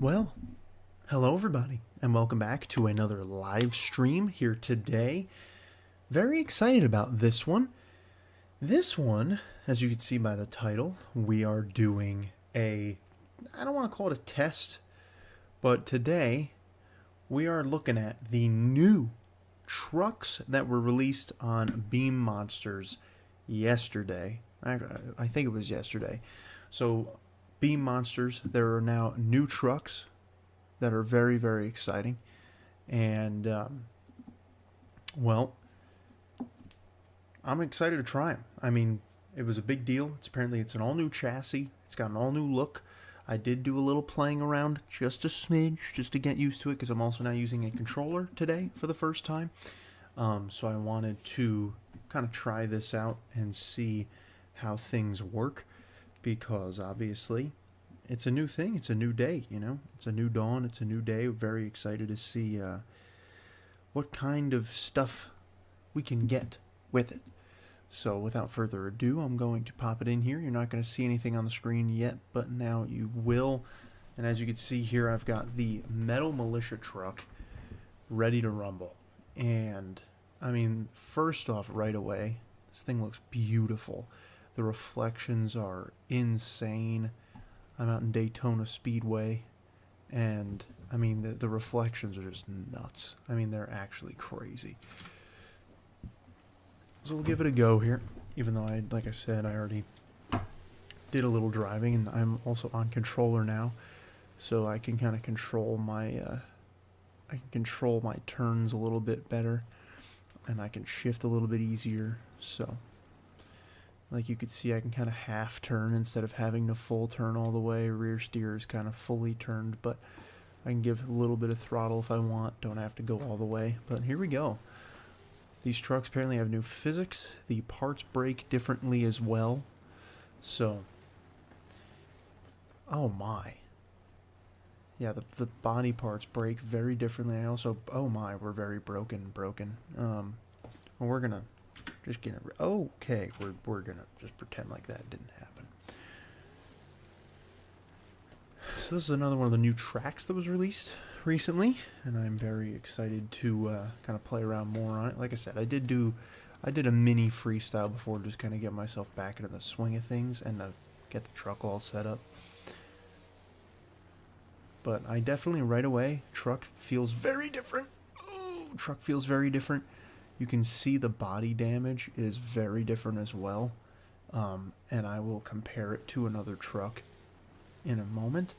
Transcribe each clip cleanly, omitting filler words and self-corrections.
Well, hello everybody, and welcome back to another live stream here today. Very excited about this one. This one, as you can see by the title, we are doing I don't want to call it a test, but today we are looking at the new trucks that were released on Beam Monsters yesterday. I think it was yesterday. So Beam Monsters, there are now new trucks that are very, very exciting. And, well, I'm excited to try them. I mean, it was a big deal. It's an all-new chassis. It's got an all-new look. I did do a little playing around, just a smidge, just to get used to it, because I'm also now using a controller today for the first time. So I wanted to kind of try this out and see how things work, because obviously it's a new thing. It's a new day, you know. It's a new dawn. It's a new day. We're very excited to see what kind of stuff we can get with it. So without further ado, I'm going to pop it in here. You're not going to see anything on the screen yet, but now you will. And as you can see here, I've got the Metal Militia truck ready to rumble. And, I mean, first off, right away, this thing looks beautiful. The reflections are insane. I'm out in Daytona Speedway, and, I mean, the reflections are just nuts. I mean, they're actually crazy. So we'll give it a go here, even though like I said, I already did a little driving, and I'm also on controller now, so I can kind of control my turns a little bit better, and I can shift a little bit easier. So, like you could see, I can kind of half turn instead of having to full turn all the way. Rear steer is kind of fully turned, but I can give a little bit of throttle if I want. Don't have to go all the way. But here we go. These trucks apparently have new physics. The parts break differently as well. So, oh my. Yeah, the body parts break very differently. I also, oh my, we're very broken. Well, we're gonna just get it. Okay, we're gonna just pretend like that didn't happen. So this is another one of the new tracks that was released recently, and I'm very excited to kind of play around more on it. Like I said, I did a mini freestyle before, just kind of get myself back into the swing of things and get the truck all set up. But I definitely, right away, truck feels very different. Oh, truck feels very different. You can see the body damage is very different as well. And I will compare it to another truck in a moment,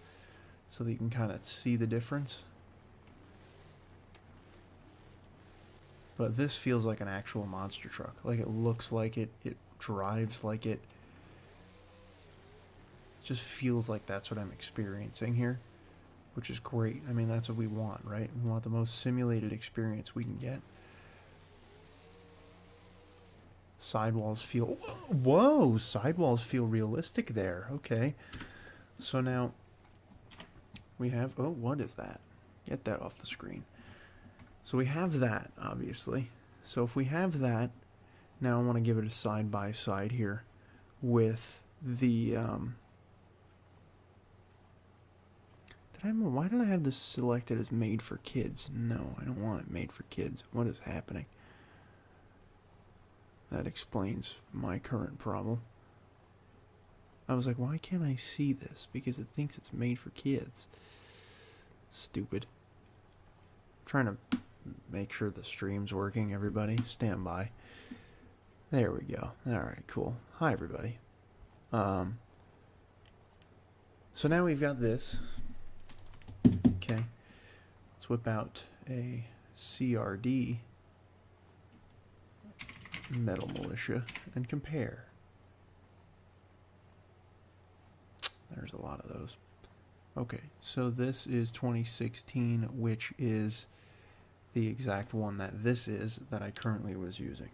so that you can kind of see the difference. But this feels like an actual monster truck. Like, it looks like it, it drives like it. It just feels like that's what I'm experiencing here, which is great. I mean, that's what we want, right? We want the most simulated experience we can get. Sidewalls feel, whoa, sidewalls feel realistic there. Okay. So now we have, oh, what is that? Get that off the screen. So we have that, obviously. So if we have that, now I want to give it a side-by-side here with the, why did I have this selected as made for kids? No, I don't want it made for kids. What is happening? That explains my current problem. I was like, why can't I see this? Because it thinks it's made for kids. Stupid. I'm trying to make sure the stream's working, everybody. Stand by. There we go. Alright, cool. Hi, everybody. So now we've got this. Okay. Let's whip out a CRD Metal Militia and compare. There's a lot of those. Okay, so this is 2016, which is the exact one that this is that I currently was using.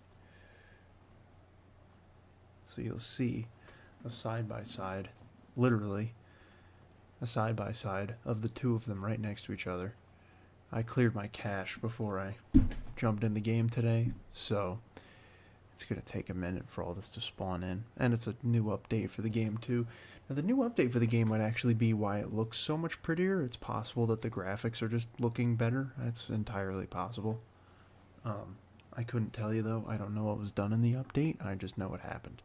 So you'll see a side-by-side, literally a side-by-side of the two of them right next to each other. I cleared my cache before I jumped in the game today, so it's going to take a minute for all this to spawn in. And it's a new update for the game too. Now, the new update for the game might actually be why it looks so much prettier. It's possible that the graphics are just looking better. That's entirely possible. I couldn't tell you, though. I don't know what was done in the update. I just know it happened.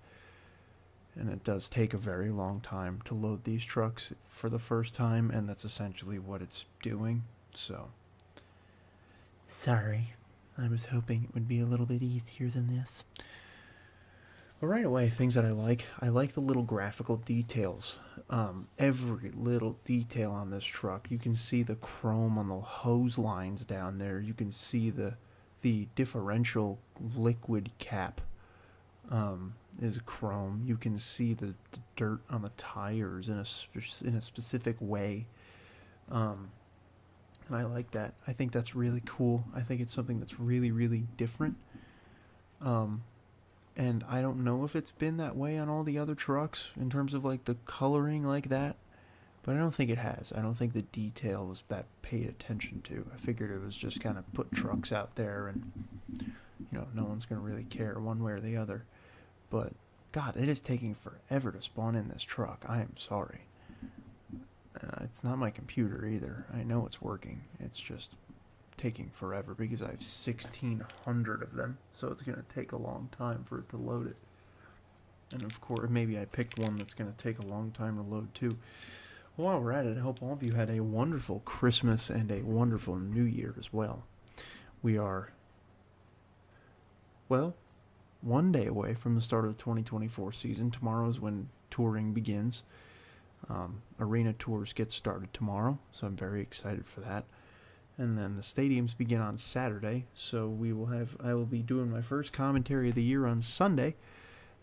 And it does take a very long time to load these trucks for the first time, and that's essentially what it's doing. So, sorry. I was hoping it would be a little bit easier than this. But right away, things that I like the little graphical details. Every little detail on this truck. You can see the chrome on the hose lines down there. You can see the differential liquid cap is chrome. You can see the dirt on the tires in a specific way. And I like that. I think that's really cool. I think it's something that's really, really different. And I don't know if it's been that way on all the other trucks in terms of like the coloring like that, but I don't think it has. I don't think the detail was that paid attention to. I figured it was just kind of put trucks out there and, no one's going to really care one way or the other. But, God, it is taking forever to spawn in this truck. I am sorry. It's not my computer either. I know it's working. It's just taking forever because I have 1,600 of them, so it's going to take a long time for it to load it. And of course, maybe I picked one that's going to take a long time to load too. Well, while we're at it, I hope all of you had a wonderful Christmas and a wonderful New Year as well. We are, well, one day away from the start of the 2024 season. Tomorrow is when touring begins. Arena tours get started tomorrow, so I'm very excited for that. And then the stadiums begin on Saturday, so I will be doing my first commentary of the year on Sunday.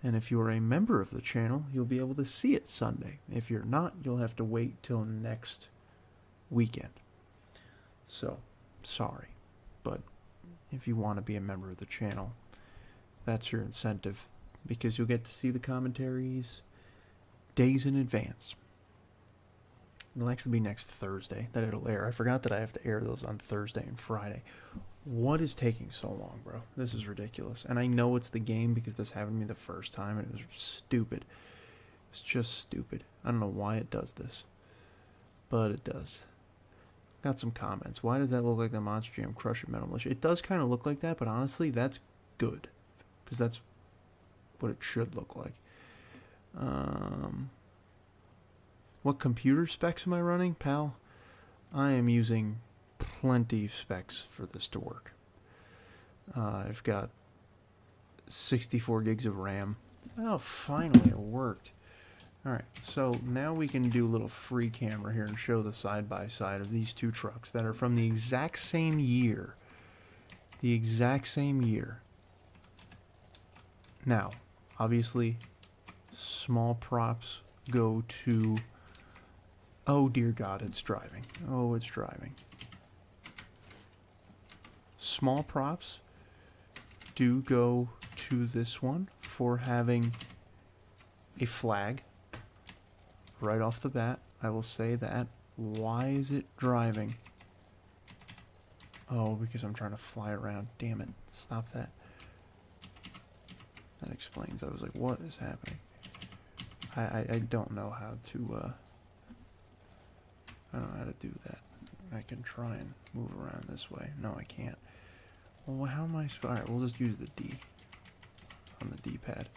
And if you're a member of the channel, you'll be able to see it Sunday. If you're not, you'll have to wait till next weekend. So, sorry. But if you want to be a member of the channel, that's your incentive, because you'll get to see the commentaries days in advance. It'll actually be next Thursday that it'll air. I forgot that I have to air those on Thursday and Friday. What is taking so long, bro? This is ridiculous. And I know it's the game because this happened to me the first time and it was stupid. It's just stupid. I don't know why it does this, but it does. Got some comments. Why does that look like the Monster Jam Crusher Metal Militia? It does kind of look like that, but honestly, that's good, because that's what it should look like. What computer specs am I running, pal? I am using plenty of specs for this to work. I've got 64 gigs of RAM. Oh, finally it worked. Alright, so now we can do a little free camera here and show the side-by-side of these two trucks that are from the exact same year. The exact same year. Now, obviously, small props go to... Oh, dear God, it's driving. Oh, it's driving. Small props do go to this one for having a flag right off the bat. I will say that. Why is it driving? Oh, because I'm trying to fly around. Damn it. Stop that. That explains. I was like, what is happening? I don't know how to, I don't know how to do that. I can try and move around this way. No, I can't. Well, how am I... Alright, we'll just use the D on the D-pad.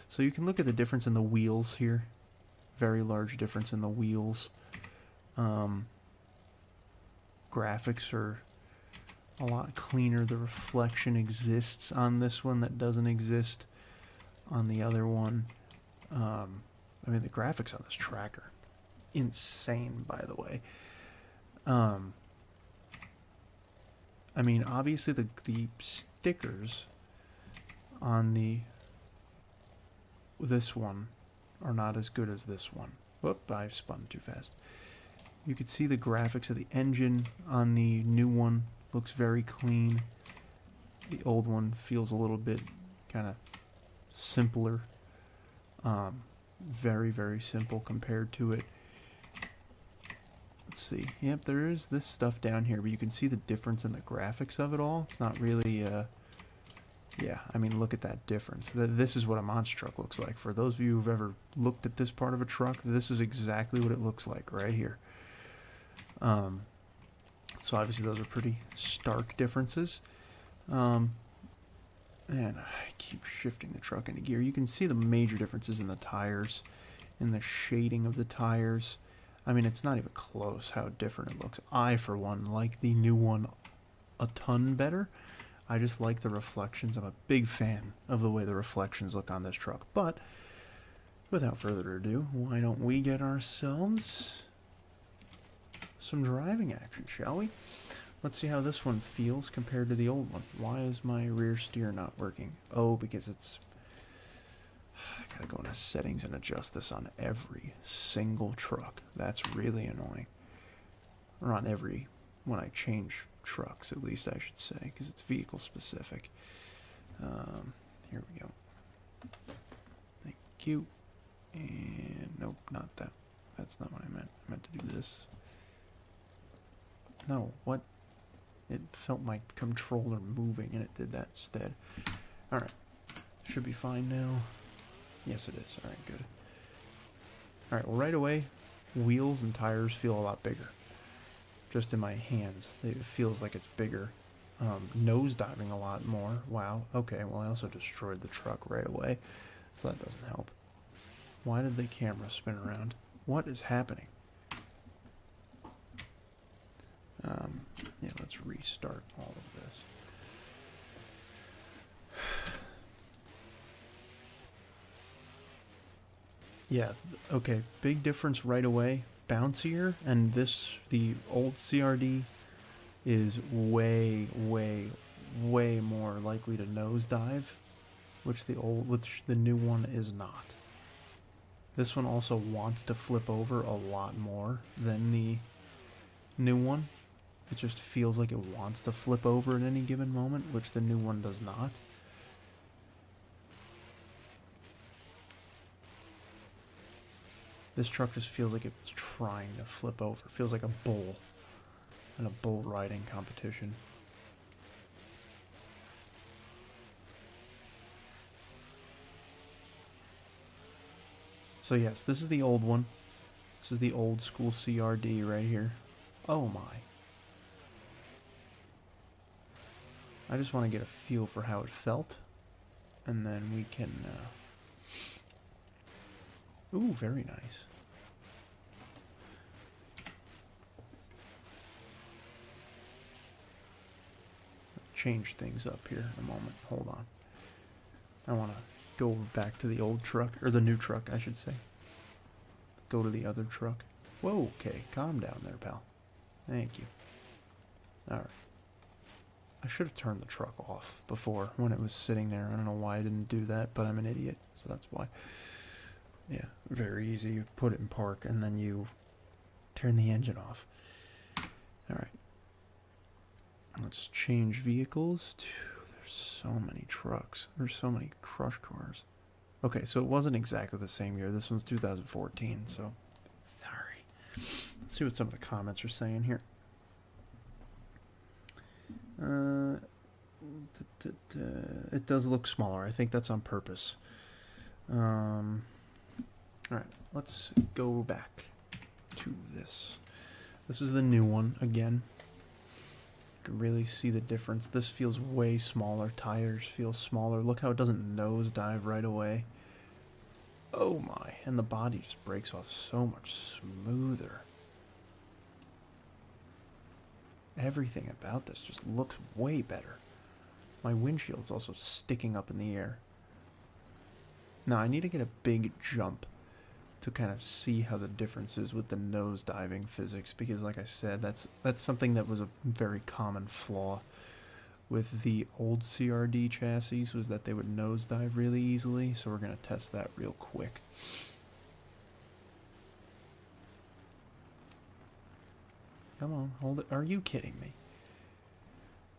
So you can look at the difference in the wheels here. Very large difference in the wheels. Graphics are a lot cleaner. The reflection exists on this one that doesn't exist on the other one. I mean, the graphics on this tracker, insane, by the way. I mean, obviously the stickers on this one are not as good as this one. Whoop, I spun too fast. You can see the graphics of the engine on the new one looks very clean. The old one feels a little bit kind of simpler. Very, very simple compared to it. Let's see. Yep, there is this stuff down here, but you can see the difference in the graphics of it all. It's not really Yeah, I mean, look at that difference. This is what a monster truck looks like. For those of you who've ever looked at this part of a truck, this is exactly what it looks like right here. So obviously those are pretty stark differences. And I keep shifting the truck into gear. You can see the major differences in the tires, in the shading of the tires. I mean, it's not even close how different it looks. I, for one, like the new one a ton better. I just like the reflections. I'm a big fan of the way the reflections look on this truck. But without further ado, why don't we get ourselves some driving action, shall we? Let's see how this one feels compared to the old one. Why is my rear steer not working? Oh, because it's... I gotta go into settings and adjust this on every single truck. That's really annoying. Or on every... when I change trucks, at least I should say, because it's vehicle specific. Here we go. Thank you. And nope, not that. That's not what I meant. I meant to do this. No, what? It felt my controller moving and it did that instead. Alright. Should be fine now. Yes, it is. Alright, good. Alright, well, right away, wheels and tires feel a lot bigger. Just in my hands, it feels like it's bigger. Nose diving a lot more. Wow. Okay, well, I also destroyed the truck right away, so that doesn't help. Why did the camera spin around? What is happening? Yeah, let's restart all of this. Yeah, okay, big difference right away. Bouncier, and this, the old CRD is way, way, way more likely to nosedive, which the new one is not. This one also wants to flip over a lot more than the new one. It just feels like it wants to flip over at any given moment, which the new one does not. This truck just feels like it's trying to flip over. It feels like a bull in a bull riding competition. So yes, this is the old one. This is the old school CRD right here. Oh my. I just want to get a feel for how it felt. And then we can... Ooh, very nice. Change things up here in a moment. Hold on. I want to go back to the old truck, or the new truck, I should say. Go to the other truck. Whoa, okay. Calm down there, pal. Thank you. Alright. I should have turned the truck off before when it was sitting there. I don't know why I didn't do that, but I'm an idiot, so that's why. Yeah, very easy. You put it in park and then you turn the engine off. Alright. Let's change vehicles to... There's so many trucks. There's so many crush cars. Okay, so it wasn't exactly the same year. This one's 2014, so... Sorry. Let's see what some of the comments are saying here. It does look smaller. I think that's on purpose. Alright, let's go back to this. This is the new one again. You can really see the difference. This feels way smaller. Tires feel smaller. Look how it doesn't nosedive right away. Oh my. And the body just breaks off so much smoother. Everything about this just looks way better. My windshield's also sticking up in the air. Now, I need to get a big jump to kind of see how the difference is with the nosediving physics, because like I said, that's something that was a very common flaw with the old CRD chassis, was that they would nosedive really easily, so we're going to test that real quick. Come on, hold it. Are you kidding me?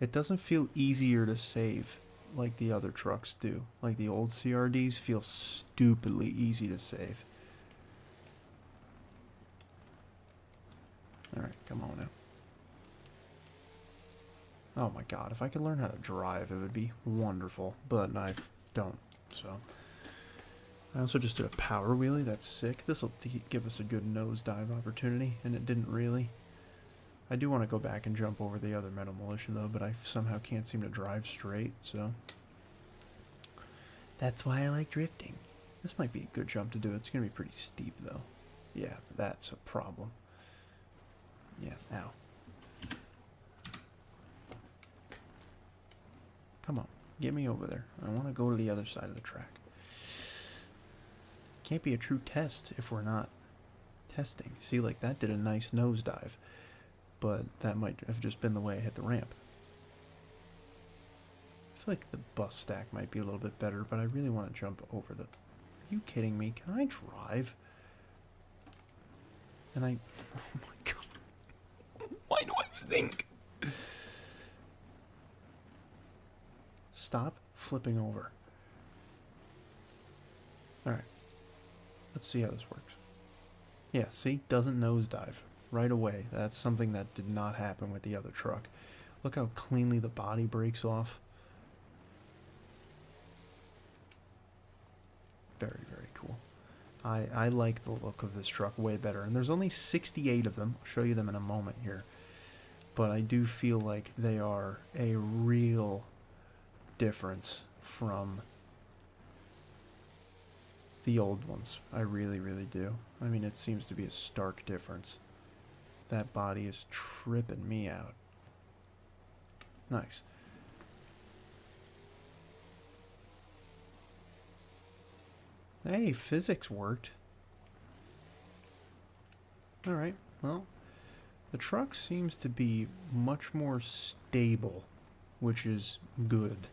It doesn't feel easier to save like the other trucks do. Like the old CRDs feel stupidly easy to save. Alright, come on now. Oh my god, if I could learn how to drive, it would be wonderful. But I don't, so. I also just did a power wheelie. That's sick. This will give us a good nosedive opportunity, and it didn't really. I do want to go back and jump over the other Metal Militia, though, but I somehow can't seem to drive straight, so. That's why I like drifting. This might be a good jump to do. It's going to be pretty steep, though. Yeah, that's a problem. Yeah, ow. Come on, get me over there. I want to go to the other side of the track. Can't be a true test if we're not testing. See, like that did a nice nosedive, but that might have just been the way I hit the ramp. I feel like the bus stack might be a little bit better, but I really want to jump over the... Are you kidding me? Can I drive? And I... Oh my god. Why do I stink? Stop flipping over. Alright. Let's see how this works. Yeah, see? Doesn't nosedive right away. That's something that did not happen with the other truck. Look how cleanly the body breaks off. Very, very cool. I like the look of this truck way better. And there's only 68 of them. I'll show you them in a moment here. But I do feel like they are a real difference from the old ones. I really, really do. I mean, it seems to be a stark difference. That body is tripping me out. Nice. Hey, physics worked. Alright, well, the truck seems to be much more stable, which is good.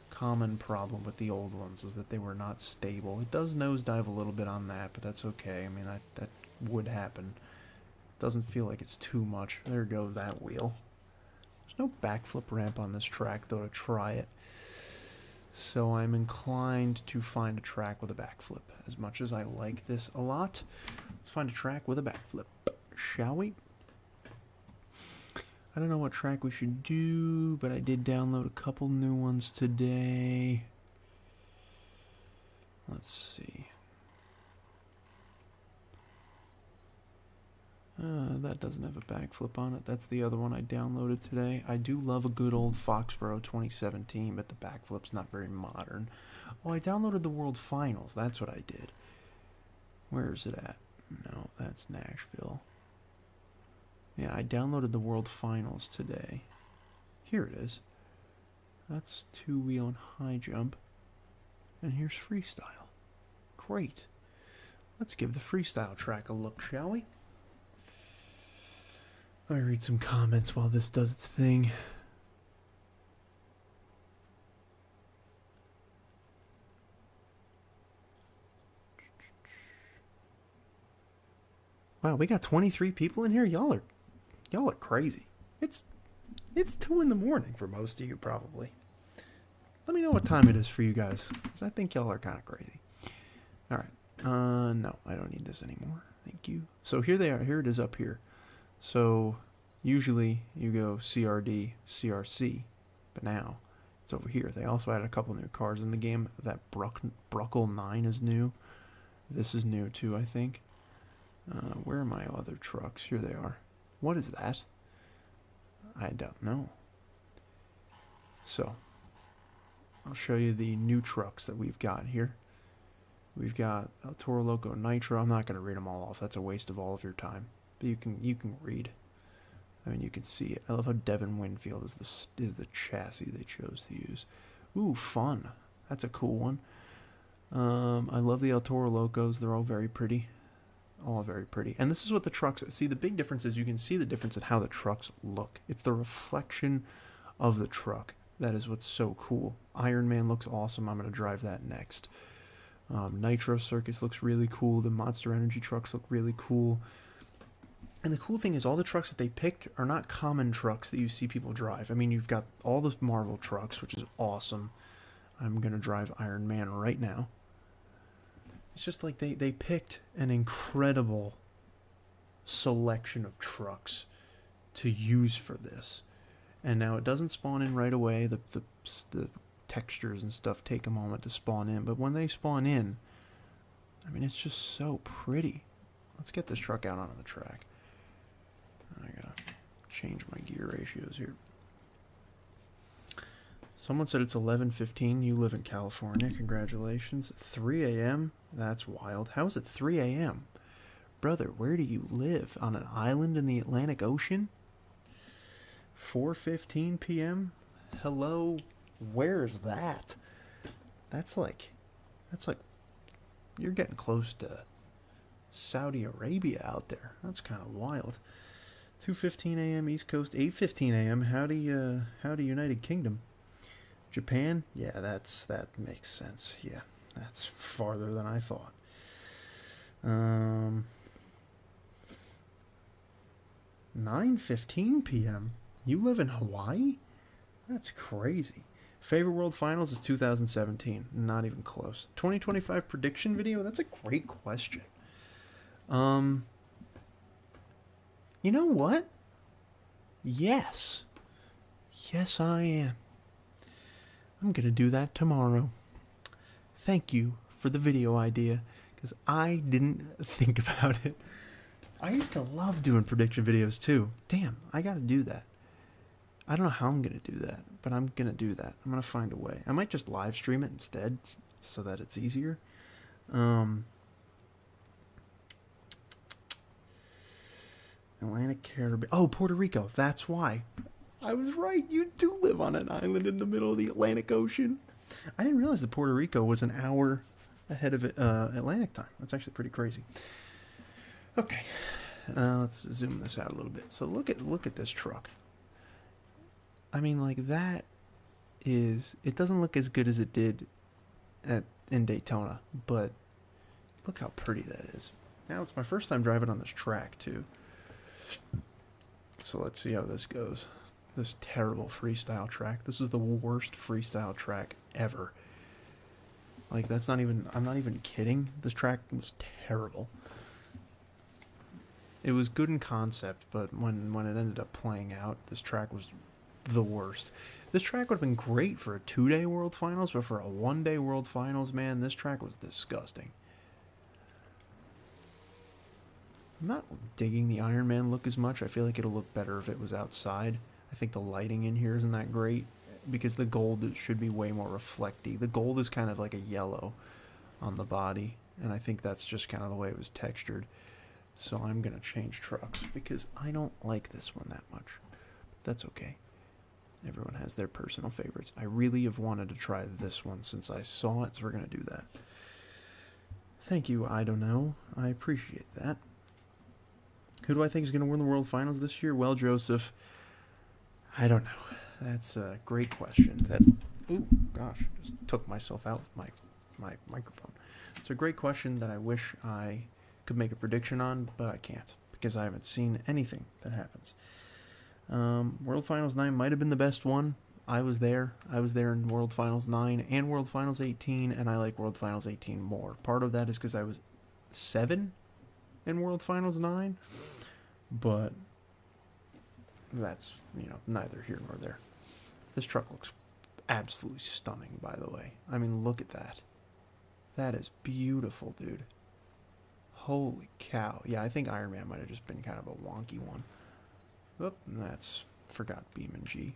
Common problem with the old ones was that they were not stable. It does nosedive a little bit on that, but that's okay. I mean, that would happen. Doesn't feel like it's too much. There goes that wheel. There's no backflip ramp on this track, though, to try it. So I'm inclined to find a track with a backflip. As much as I like this a lot, let's find a track with a backflip. Shall we? I don't know what track we should do, but I did download a couple new ones today. Let's see. That doesn't have a backflip on it. That's the other one I downloaded today. I do love a good old Foxborough 2017, but the backflip's not very modern. Oh, I downloaded the World Finals. That's what I did. Where is it at? No, that's Nashville. Yeah, I downloaded the World Finals today. Here it is. That's two-wheel and high jump. And here's freestyle. Great. Let's give the freestyle track a look, shall we? Let me read some comments while this does its thing. Wow, we got 23 people in here. Y'all are crazy. It's 2 in the morning for most of you, probably. Let me know what time it is for you guys, because I think y'all are kind of crazy. All right. No, I don't need this anymore. Thank you. So here they are. Here it is up here. So usually you go CRD, CRC, but now it's over here. They also added a couple new cars in the game. That Bruckle 9 is new. This is new too, I think. Where are my other trucks? Here they are. What is that? I don't know. So, I'll show you the new trucks that we've got here. We've got El Toro Loco Nitro. I'm not going to read them all off. That's a waste of all of your time. But you can read. I mean, you can see it. I love how Devin Winfield is the chassis they chose to use. Ooh, fun. That's a cool one. I love the El Toro Locos. They're all very pretty. All very pretty. And this is what the trucks... See, the big difference is you can see the difference in how the trucks look. It's the reflection of the truck. That is what's so cool. Iron Man looks awesome. I'm going to drive that next. Nitro Circus looks really cool. The Monster Energy trucks look really cool. And the cool thing is all the trucks that they picked are not common trucks that you see people drive. I mean, you've got all the Marvel trucks, which is awesome. I'm going to drive Iron Man right now. It's just like they picked an incredible selection of trucks to use for this. And now it doesn't spawn in right away. The textures and stuff take a moment to spawn in, but when they spawn in, I mean, it's just so pretty. Let's get this truck out onto the track. I gotta change my gear ratios here. Someone said it's 11:15. You live in California. Congratulations. 3 a.m.? That's wild. How is it 3 a.m.? Brother, where do you live? On an island in the Atlantic Ocean? 4:15 p.m.? Hello? Where's that? That's like, you're getting close to Saudi Arabia out there. That's kind of wild. 2:15 a.m. East Coast, 8:15 a.m. Howdy United Kingdom. Japan? Yeah, that makes sense. Yeah, that's farther than I thought. 9:15 p.m. You live in Hawaii? That's crazy. Favorite World Finals is 2017. Not even close. 2025 prediction video? That's a great question. You know what? Yes. Yes, I am. I'm going to do that tomorrow. Thank you for the video idea, because I didn't think about it. I used to love doing prediction videos too. Damn, I got to do that. I don't know how I'm going to do that, but I'm going to do that. I'm going to find a way. I might just live stream it instead so that it's easier. Atlantic Caribbean. Oh, Puerto Rico. That's why. I was right. You do live on an island in the middle of the Atlantic Ocean. I didn't realize that Puerto Rico was an hour ahead of Atlantic time. That's actually pretty crazy. Okay, let's zoom this out a little bit. So look at this truck. I mean, like, that is, it doesn't look as good as it did in Daytona, but look how pretty that is. Now it's my first time driving on this track too. So let's see how this goes. This terrible freestyle track. This is the worst freestyle track ever. Like, that's not even, I'm not even kidding. This track was terrible. It was good in concept, but when it ended up playing out, this track was the worst. This track would have been great for a 2-day World Finals, but for a 1-day World Finals, man, this track was disgusting. I'm not digging the Iron Man look as much. I feel like it'll look better if it was outside. I think the lighting in here isn't that great, because the gold should be way more reflecty. The gold is kind of like a yellow on the body, and I think that's just kind of the way it was textured. So I'm going to change trucks, because I don't like this one that much. That's okay. Everyone has their personal favorites. I really have wanted to try this one since I saw it, so we're going to do that. Thank you, I don't know. I appreciate that. Who do I think is going to win the World Finals this year? Well, Joseph, I don't know. That's a great question. That, ooh, gosh, just took myself out with my microphone. It's a great question that I wish I could make a prediction on, but I can't, because I haven't seen anything that happens. World Finals 9 might have been the best one. I was there. I was there in World Finals 9 and World Finals 18, and I like World Finals 18 more. Part of that is because I was 7 in World Finals 9, but that's, neither here nor there. This truck looks absolutely stunning, by the way. I mean, look at that. That is beautiful, dude. Holy cow. Yeah, I think Iron Man might have just been kind of a wonky one. Oop, forgot Beam.NG.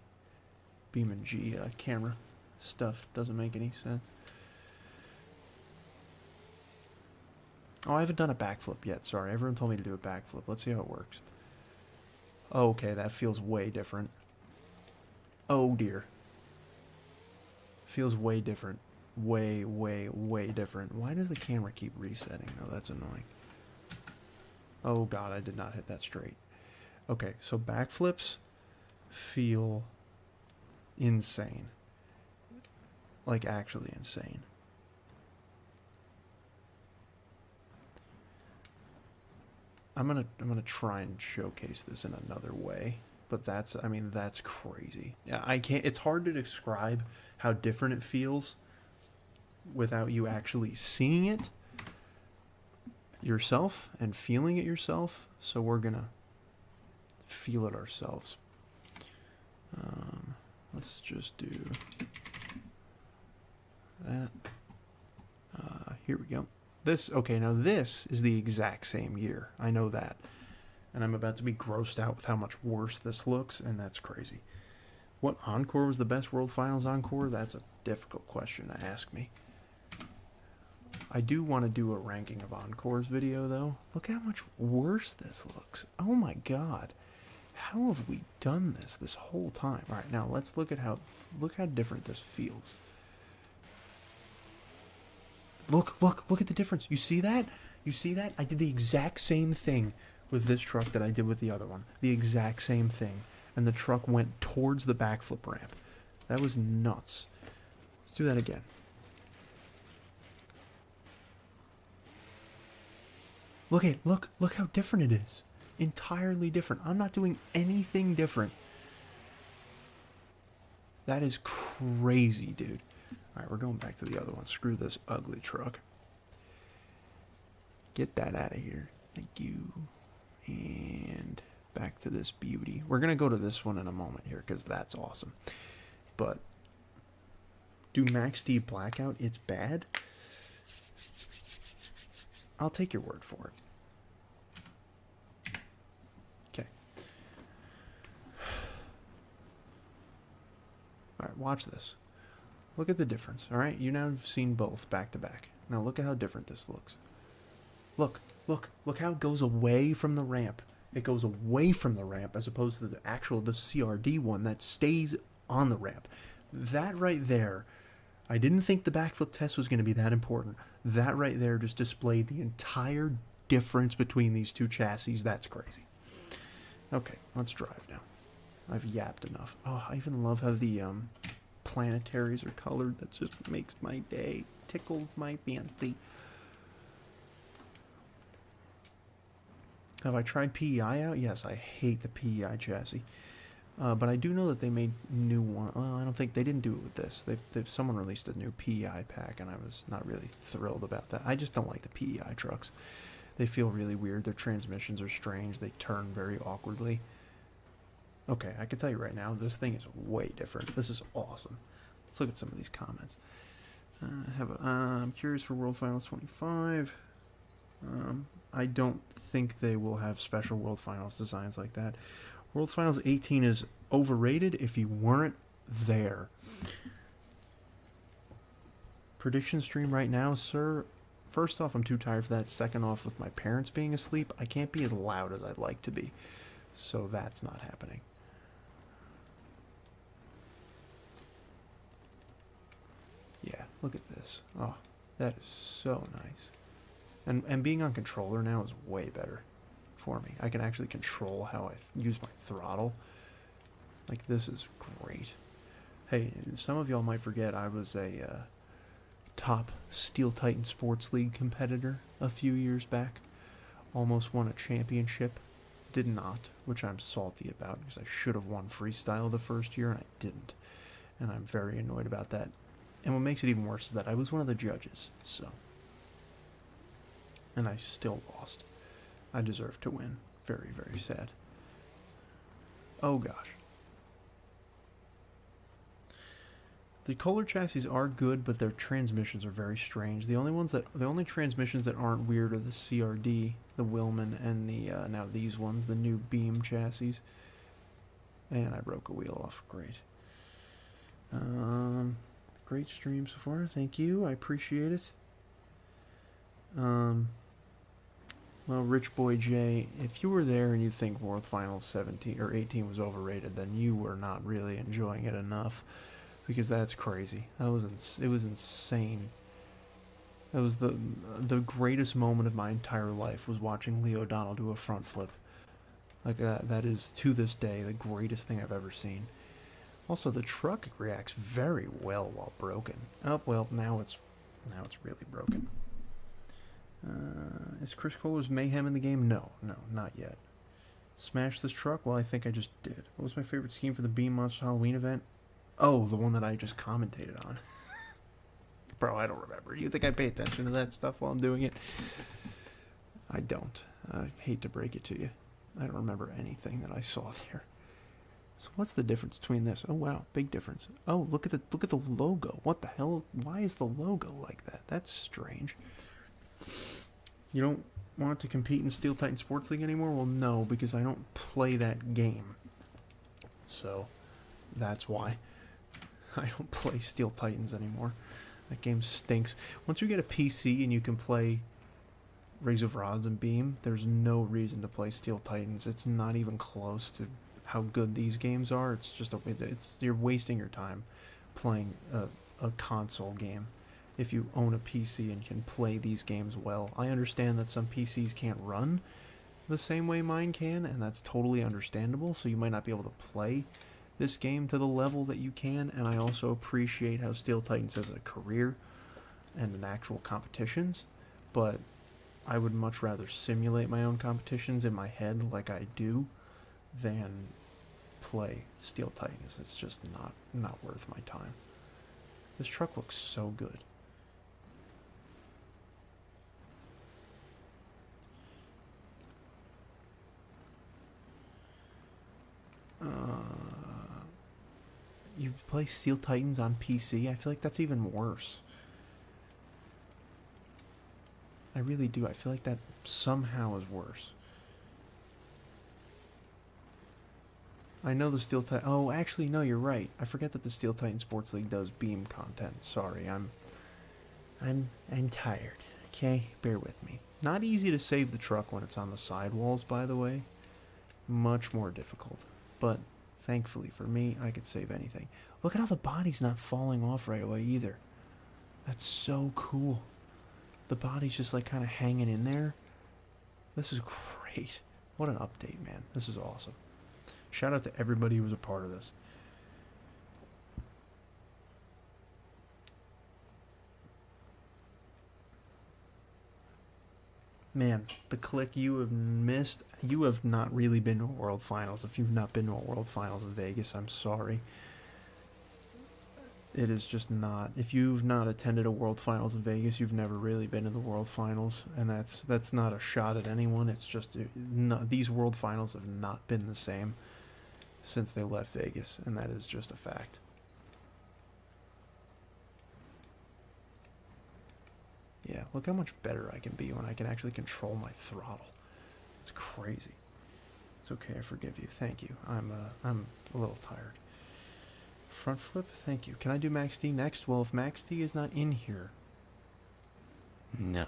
Beam.NG camera stuff doesn't make any sense. Oh, I haven't done a backflip yet. Sorry, everyone told me to do a backflip. Let's see how it works. Oh, okay, that feels way different. Oh, dear. Feels way different. Way, way, way different. Why does the camera keep resetting, though? That's annoying. Oh, God, I did not hit that straight. Okay, so backflips feel insane. Like, actually insane. I'm gonna try and showcase this in another way, but that's crazy. Yeah, I can't. It's hard to describe how different it feels without you actually seeing it yourself and feeling it yourself. So we're gonna feel it ourselves. Let's just do that. Here we go. This, okay, now this is the exact same year. I know that. And I'm about to be grossed out with how much worse this looks, and that's crazy. What encore was the best World Finals encore? That's a difficult question to ask me. I do want to do a ranking of encores video, though. Look how much worse this looks. Oh my god. How have we done this whole time? All right, now let's look how different this feels. Look at the difference. You see that? You see that? I did the exact same thing with this truck that I did with the other one. The exact same thing. And the truck went towards the backflip ramp. That was nuts. Let's do that again. Look how different it is. Entirely different. I'm not doing anything different. That is crazy, dude. Alright, we're going back to the other one. Screw this ugly truck. Get that out of here. Thank you. And back to this beauty. We're going to go to this one in a moment here because that's awesome. But do Max D Blackout? It's bad? I'll take your word for it. Okay. Alright, watch this. Look at the difference, alright? You now have seen both back to back. Now look at how different this looks. Look how it goes away from the ramp. It goes away from the ramp as opposed to the CRD one that stays on the ramp. That right there, I didn't think the backflip test was going to be that important. That right there just displayed the entire difference between these two chassis. That's crazy. Okay, let's drive now. I've yapped enough. Oh, I even love how the planetaries are colored. That just makes my day. Tickles my fancy. Have I tried PEI out? Yes, I hate the PEI chassis. But I do know that they made new one. Well, I don't think they didn't do it with this. Someone released a new PEI pack, and I was not really thrilled about that. I just don't like the PEI trucks. They feel really weird. Their transmissions are strange. They turn very awkwardly. Okay, I can tell you right now, this thing is way different. This is awesome. Let's look at some of these comments. I'm curious for World Finals 25. I don't think they will have special World Finals designs like that. World Finals 18 is overrated if you weren't there. Prediction stream right now, sir. First off, I'm too tired for that. Second off, with my parents being asleep, I can't be as loud as I'd like to be. So that's not happening. Yeah, look at this. Oh, that is so nice. And being on controller now is way better for me. I can actually control how I use my throttle. Like, this is great. Hey, some of y'all might forget I was a top Steel Titan Sports League competitor a few years back. Almost won a championship. Did not, which I'm salty about because I should have won freestyle the first year and I didn't. And I'm very annoyed about that. And what makes it even worse is that I was one of the judges, so. And I still lost. I deserve to win. Very, very sad. Oh gosh. The Kohler chassis are good, but their transmissions are very strange. The only transmissions that aren't weird are the CRD, the Willman, and the now these ones, the new Beam chassis. And I broke a wheel off. Great. Great stream so far. Thank you. I appreciate it. Well, Rich Boy J, if you were there and you think World Finals 17 or 18 was overrated, then you were not really enjoying it enough, because that's crazy. It was insane. That was the greatest moment of my entire life, was watching Leo O'Donnell do a front flip. Like that is to this day the greatest thing I've ever seen. Also, the truck reacts very well while broken. Oh well, now it's really broken. Is Chris Kohler's Mayhem in the game? No, not yet. Smash this truck? Well, I think I just did. What was my favorite scheme for the Beam Monster Halloween event? Oh, the one that I just commentated on. Bro, I don't remember. You think I pay attention to that stuff while I'm doing it? I don't. I hate to break it to you. I don't remember anything that I saw there. So what's the difference between this? Oh wow, big difference. Oh, look at the logo. What the hell? Why is the logo like that? That's strange. You don't want to compete in Steel Titan Sports League anymore? Well, no, because I don't play that game. So that's why I don't play Steel Titans anymore. That game stinks. Once you get a PC and you can play Rings of Rods and Beam, there's no reason to play Steel Titans. It's not even close to how good these games are. It's just you're wasting your time playing a console game if you own a PC and can play these games well. I understand that some PCs can't run the same way mine can, and that's totally understandable, so you might not be able to play this game to the level that you can, and I also appreciate how Steel Titans has a career and an actual competitions, but I would much rather simulate my own competitions in my head like I do than play Steel Titans. It's just not worth my time. This truck looks so good. You play Steel Titans on PC? I feel like that's even worse. I really do. I feel like that somehow is worse. I know the Steel Titan... Oh, actually, no, you're right. I forget that the Steel Titan Sports League does Beam content. Sorry, I'm tired. Okay? Bear with me. Not easy to save the truck when it's on the sidewalls, by the way. Much more difficult. But thankfully for me, I could save anything. Look at how the body's not falling off right away either. That's so cool. The body's just like kind of hanging in there. This is great. What an update, man. This is awesome. Shout out to everybody who was a part of this. Man, the click you have missed. You have not really been to a World Finals. If you've not been to a World Finals in Vegas, I'm sorry. It is just not. If you've not attended a World Finals in Vegas, you've never really been in the World Finals, and that's not a shot at anyone. It's just these World Finals have not been the same since they left Vegas, and that is just a fact. Yeah, look how much better I can be when I can actually control my throttle. It's crazy. It's okay, I forgive you. Thank you. I'm a little tired. Front flip, thank you. Can I do Max D next? Well, if Max D is not in here, no.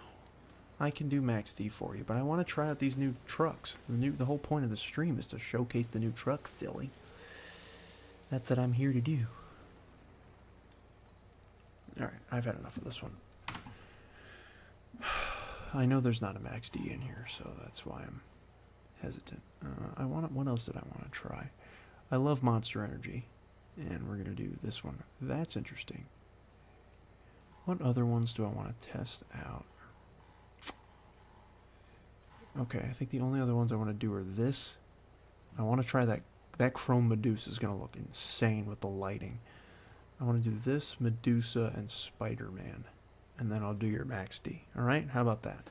I can do Max D for you, but I want to try out these new trucks. The whole point of the stream is to showcase the new trucks, silly. That's what I'm here to do. Alright, I've had enough of this one. I know there's not a Max D in here, so that's why I'm hesitant. What else did I want to try? I love Monster Energy, and we're going to do this one. That's interesting. What other ones do I want to test out? Okay, I think the only other ones I want to do are this. I want to try that Chrome Medusa is going to look insane with the lighting. I want to do this, Medusa, and Spider-Man. And then I'll do your Max D. Alright, how about that?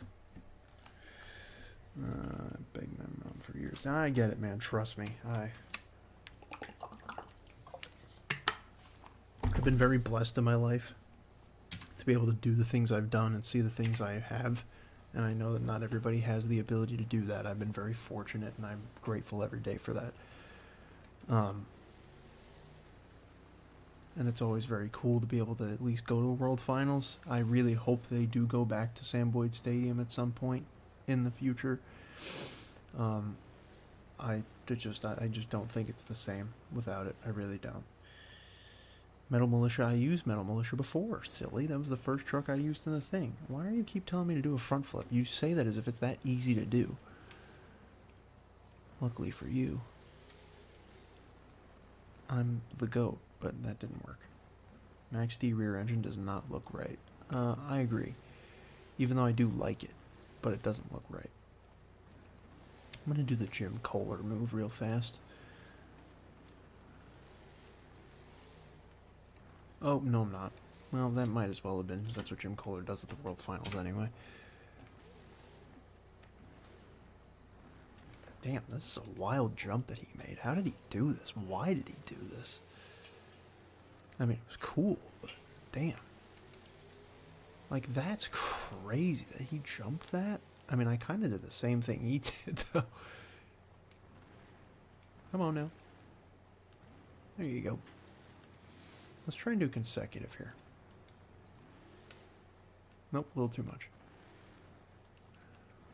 Big minimum for years. I get it, man. Trust me. I've been very blessed in my life to be able to do the things I've done and see the things I have. And I know that not everybody has the ability to do that. I've been very fortunate, and I'm grateful every day for that. And it's always very cool to be able to at least go to a World Finals. I really hope they do go back to Sam Boyd Stadium at some point in the future. I just don't think it's the same without it. I really don't. Metal Militia, I used Metal Militia before. Silly, that was the first truck I used in the thing. Why do you keep telling me to do a front flip? You say that as if it's that easy to do. Luckily for you, I'm the GOAT. But that didn't work. Max D rear engine does not look right. I agree. Even though I do like it. But it doesn't look right. I'm going to do the Jim Kohler move real fast. Oh, no I'm not. Well, that might as well have been, because that's what Jim Kohler does at the World Finals anyway. Damn, this is a wild jump that he made. How did he do this? Why did he do this? I mean, it was cool, but damn. Like, that's crazy that he jumped that. I mean, I kind of did the same thing he did, though. Come on now. There you go. Let's try and do consecutive here. Nope, a little too much.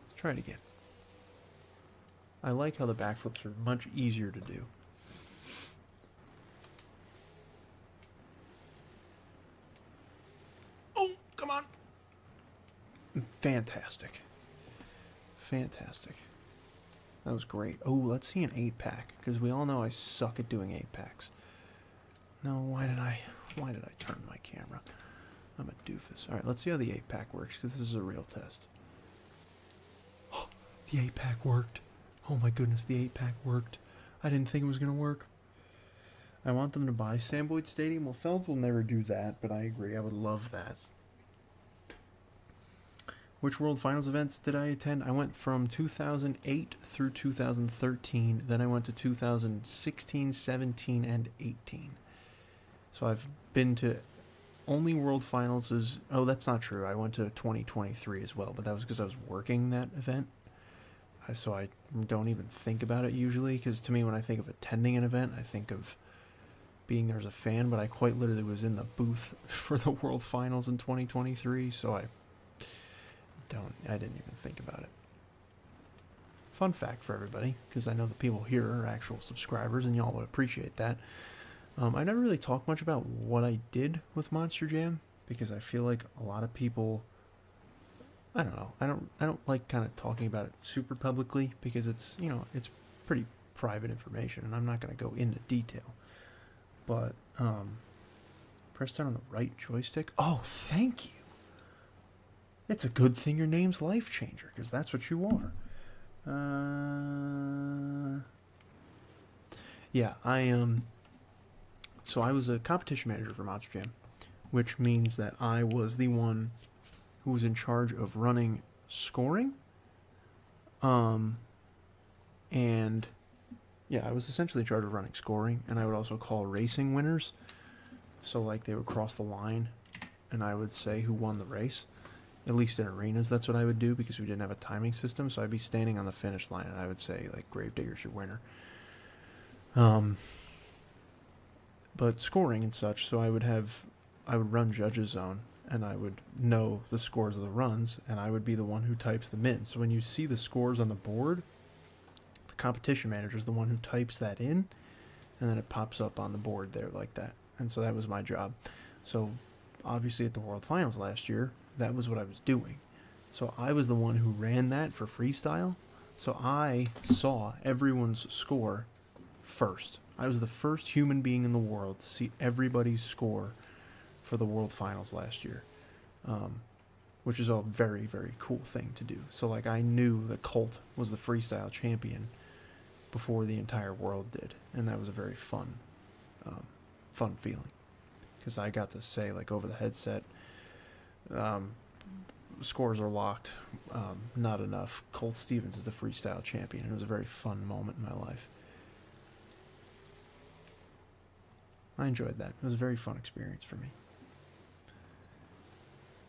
Let's try it again. I like how the backflips are much easier to do. Oh, come on. Fantastic. Fantastic. That was great. Oh, let's see an 8-pack, because we all know I suck at doing 8-packs. No, why did I turn my camera? I'm a doofus. All right, let's see how the 8-pack works, because this is a real test. Oh, the 8-pack worked. Oh my goodness, the 8-pack worked. I didn't think it was going to work. I want them to buy Samboyd Stadium. Well, Phelps will never do that, but I agree. I would love that. Which World Finals events did I attend? I went from 2008 through 2013. Then I went to 2016, 17, and 18. So I've been to only World Finals is... Oh, that's not true. I went to 2023 as well, but that was because I was working that event. So I don't even think about it usually, because to me when I think of attending an event, I think of being there as a fan, but I quite literally was in the booth for the World Finals in 2023, so I didn't even think about it. Fun fact for everybody, because I know the people here are actual subscribers and y'all would appreciate that. I never really talked much about what I did with Monster Jam, because I feel like a lot of people... I don't know. I don't like kind of talking about it super publicly, because it's, you know, it's pretty private information and I'm not going to go into detail. But press down on the right joystick. Oh, thank you. It's a good thing your name's Life Changer, because that's what you are. Yeah, so I was a competition manager for Monster Jam, which means that I was the one who was in charge of running scoring. And yeah, I was essentially in charge of running scoring, and I would also call racing winners. So like they would cross the line and I would say who won the race. At least in arenas, that's what I would do, because we didn't have a timing system. So I'd be standing on the finish line and I would say like Gravedigger's your winner. But scoring and such, so I would run Judge's Zone, and I would know the scores of the runs, and I would be the one who types them in. So when you see the scores on the board, the competition manager is the one who types that in, and then it pops up on the board there like that. And so that was my job. So obviously at the World Finals last year, that was what I was doing. So I was the one who ran that for freestyle. So I saw everyone's score first. I was the first human being in the world to see everybody's score for the World Finals last year, which is a very, very cool thing to do. So like I knew that Colt was the freestyle champion before the entire world did, and that was a very fun feeling, because I got to say like over the headset, scores are locked, not enough. Colt Stevens is the freestyle champion, and it was a very fun moment in my life. I enjoyed that. It was a very fun experience for me.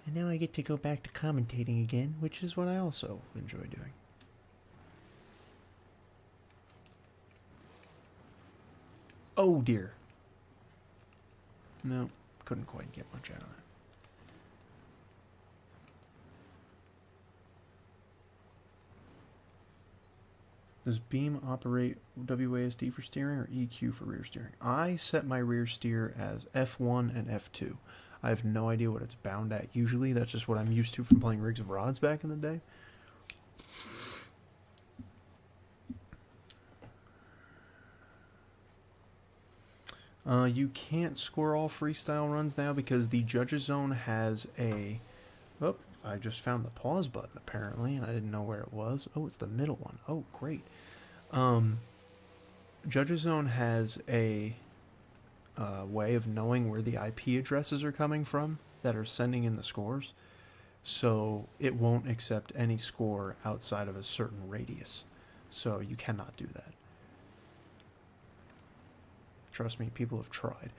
And now I get to go back to commentating again, which is what I also enjoy doing. Oh dear. No, couldn't quite get much out of that. Does Beam operate WASD for steering or EQ for rear steering? I set my rear steer as F1 and F2. I have no idea what it's bound at usually. That's just what I'm used to from playing rigs of rods back in the day. You can't score all freestyle runs now because the Judge's Zone has a... Oh, I just found the pause button apparently, and I didn't know where it was. Oh, it's the middle one. Oh, great. Judge's Zone has a way of knowing where the IP addresses are coming from that are sending in the scores. So it won't accept any score outside of a certain radius. So you cannot do that. Trust me, people have tried.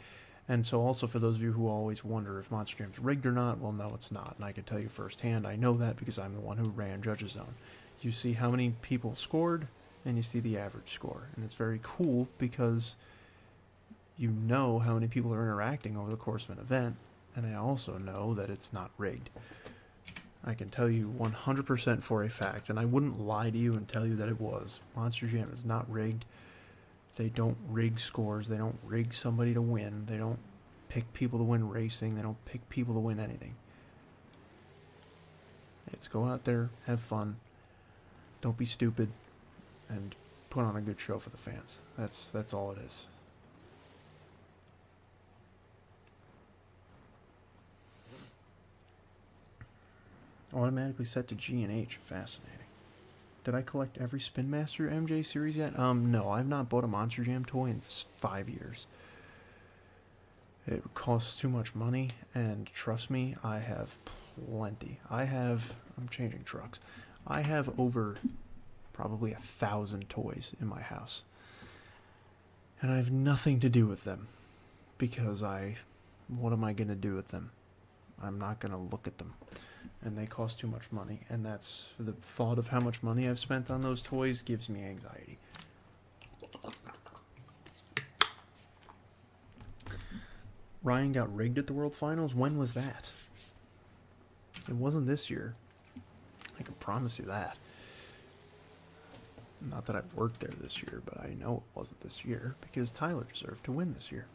And so also for those of you who always wonder if Monster Jam's rigged or not, well, no, it's not. And I can tell you firsthand, I know that because I'm the one who ran Judges Zone. You see how many people scored, and you see the average score. And it's very cool because you know how many people are interacting over the course of an event, and I also know that it's not rigged. I can tell you 100% for a fact, and I wouldn't lie to you and tell you that it was. Monster Jam is not rigged. They don't rig scores. They don't rig somebody to win. They don't pick people to win racing. They don't pick people to win anything. It's go out there, have fun, don't be stupid, and put on a good show for the fans. That's all it is. Automatically set to G and H. Fascinating. Did I collect every Spin Master MJ series yet? No, I've not bought a Monster Jam toy in 5 years. It costs too much money, and trust me, I have plenty. I'm changing trucks. I have over probably 1,000 toys in my house. And I have nothing to do with them. Because what am I going to do with them? I'm not going to look at them. And they cost too much money, and that's the thought of how much money I've spent on those toys gives me anxiety. Ryan got rigged at the World Finals? When was that? It wasn't this year. I can promise you that. Not that I've worked there this year, but I know it wasn't this year, because Tyler deserved to win this year.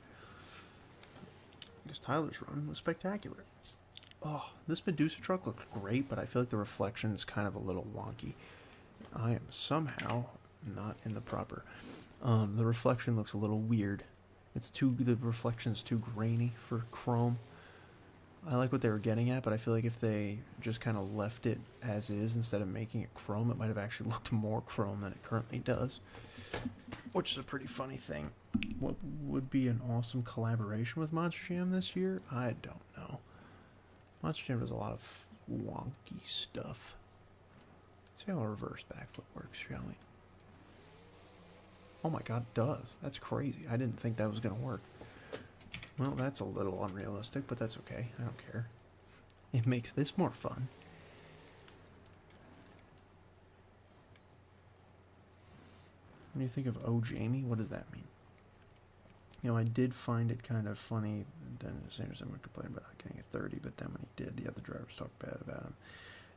Because Tyler's run was spectacular. Oh, this Medusa truck looks great, but I feel like the reflection is kind of a little wonky. I am somehow not in the proper. The reflection looks a little weird. The reflection is too grainy for chrome. I like what they were getting at, but I feel like if they just kind of left it as is instead of making it chrome, it might have actually looked more chrome than it currently does. Which is a pretty funny thing. What would be an awesome collaboration with Monster Jam this year? I don't know. Monster Jam does a lot of wonky stuff. Let's see how a reverse backflip works, shall we? Oh my god, it does. That's crazy. I didn't think that was going to work. Well, that's a little unrealistic, but that's okay. I don't care. It makes this more fun. When you think of Oh Jamie, what does that mean? You know, I did find it kind of funny. Dennis Anderson would complain about not getting a 30, but then when he did, the other drivers talked bad about him.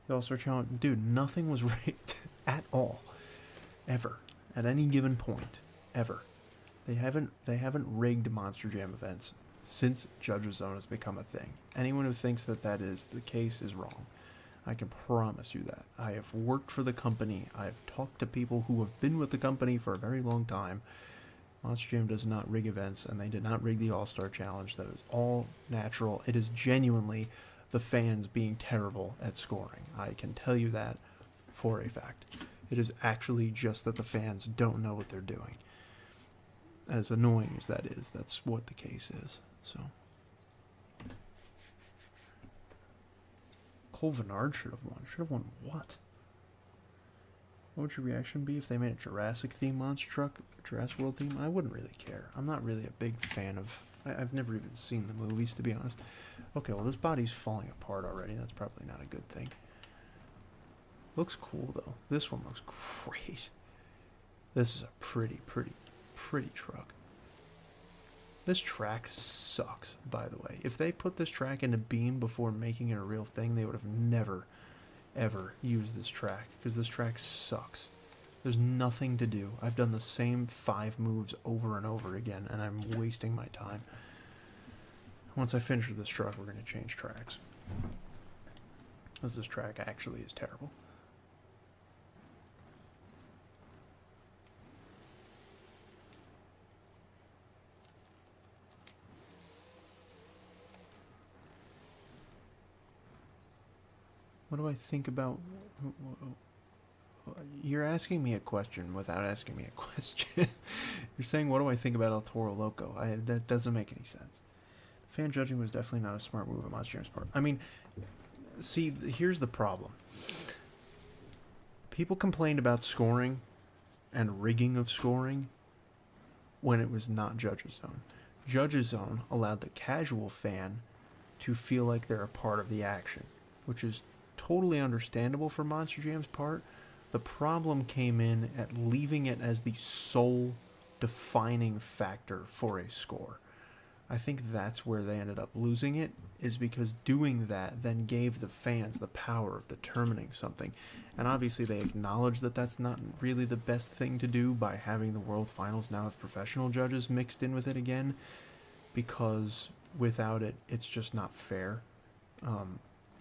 The All-Star Challenge, dude, nothing was rigged at all, ever, at any given point, ever. They haven't rigged Monster Jam events since Judges Zone has become a thing. Anyone who thinks that that is the case is wrong. I can promise you that. I have worked for the company. I've talked to people who have been with the company for a very long time. Monster Jam does not rig events, and they did not rig the All-Star Challenge. That is all natural. It is genuinely the fans being terrible at scoring. I can tell you that for a fact. It is actually just that the fans don't know what they're doing. As annoying as that is, that's what the case is. So, Cole Vernard should have won. Should have won what? What would your reaction be if they made a Jurassic theme monster truck, Jurassic World theme? I wouldn't really care. I'm not really a big fan of. I've never even seen the movies, to be honest. Okay, well, this body's falling apart already. That's probably not a good thing. Looks cool though. This one looks great. This is a pretty truck. This track sucks, by the way. If they put this track into Beam before making it a real thing, they would have never, ever used this track, because this track sucks. There's nothing to do. I've done the same 5 moves over and over again, and I'm wasting my time. Once I finish with this truck, we're going to change tracks. Because this track actually is terrible. What do I think about... You're asking me a question without asking me a question. You're saying, what do I think about El Toro Loco? That doesn't make any sense. The fan judging was definitely not a smart move on Monster Jam's part. I mean, see, here's the problem. People complained about scoring and rigging of scoring when it was not Judge's Zone. Judge's Zone allowed the casual fan to feel like they're a part of the action, which is totally understandable for Monster Jam's part. The problem came in at leaving it as the sole defining factor for a score. I think that's where they ended up losing it, is because doing that then gave the fans the power of determining something. And obviously they acknowledge that that's not really the best thing to do by having the World Finals now with professional judges mixed in with it again, because without it, it's just not fair.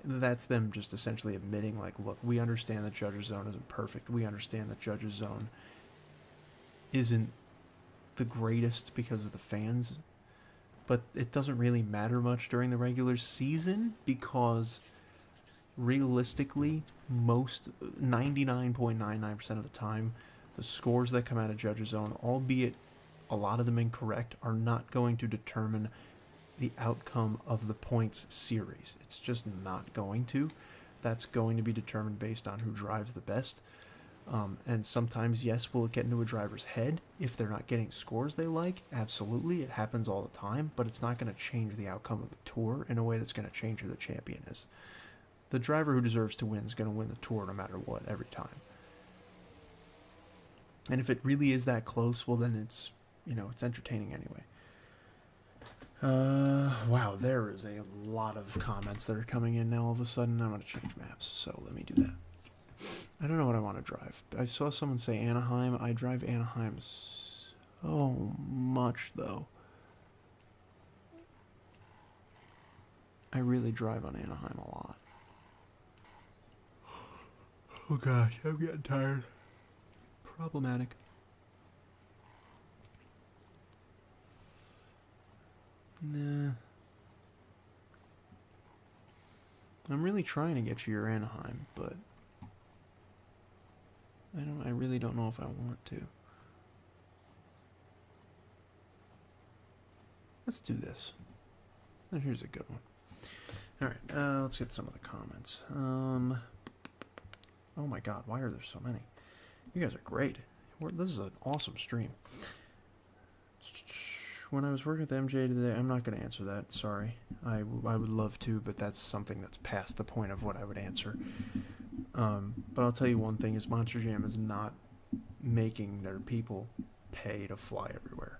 That's them just essentially admitting, like, look, we understand that Judge's Zone isn't perfect. We understand that Judge's Zone isn't the greatest because of the fans, but it doesn't really matter much during the regular season, because realistically, most 99.99% of the time, the scores that come out of Judge's Zone, albeit a lot of them incorrect, are not going to determine the outcome of the points series. It's just not going to. That's going to be determined based on who drives the best. And sometimes, yes, will it get into a driver's head if they're not getting scores they like? Absolutely, it happens all the time, but it's not going to change the outcome of the tour in a way that's going to change who the champion is. The driver who deserves to win is going to win the tour no matter what, every time. And if it really is that close, well then it's, it's entertaining anyway. Wow, there is a lot of comments that are coming in now all of a sudden. I'm going to change maps, so let me do that. I don't know what I want to drive. I saw someone say Anaheim. I drive Anaheim so much, though. I really drive on Anaheim a lot. Oh gosh, I'm getting tired. Problematic. Nah. I'm really trying to get you your Anaheim, but I really don't know if I want to. Let's do this. And here's a good one. Alright, let's get some of the comments. Oh my god, why are there so many? You guys are great. This is an awesome stream. When I was working with MJ today, I'm not going to answer that, sorry. I would love to, but that's something that's past the point of what I would answer. But I'll tell you one thing, is Monster Jam is not making their people pay to fly everywhere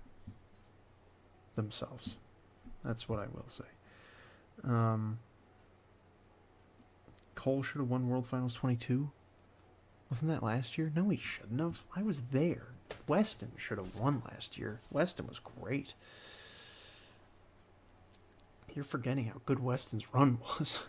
themselves. That's what I will say. Cole should have won World Finals 22. Wasn't that last year? No, he shouldn't have. I was there. Weston should have won last year. Weston was great. You're forgetting how good Weston's run was.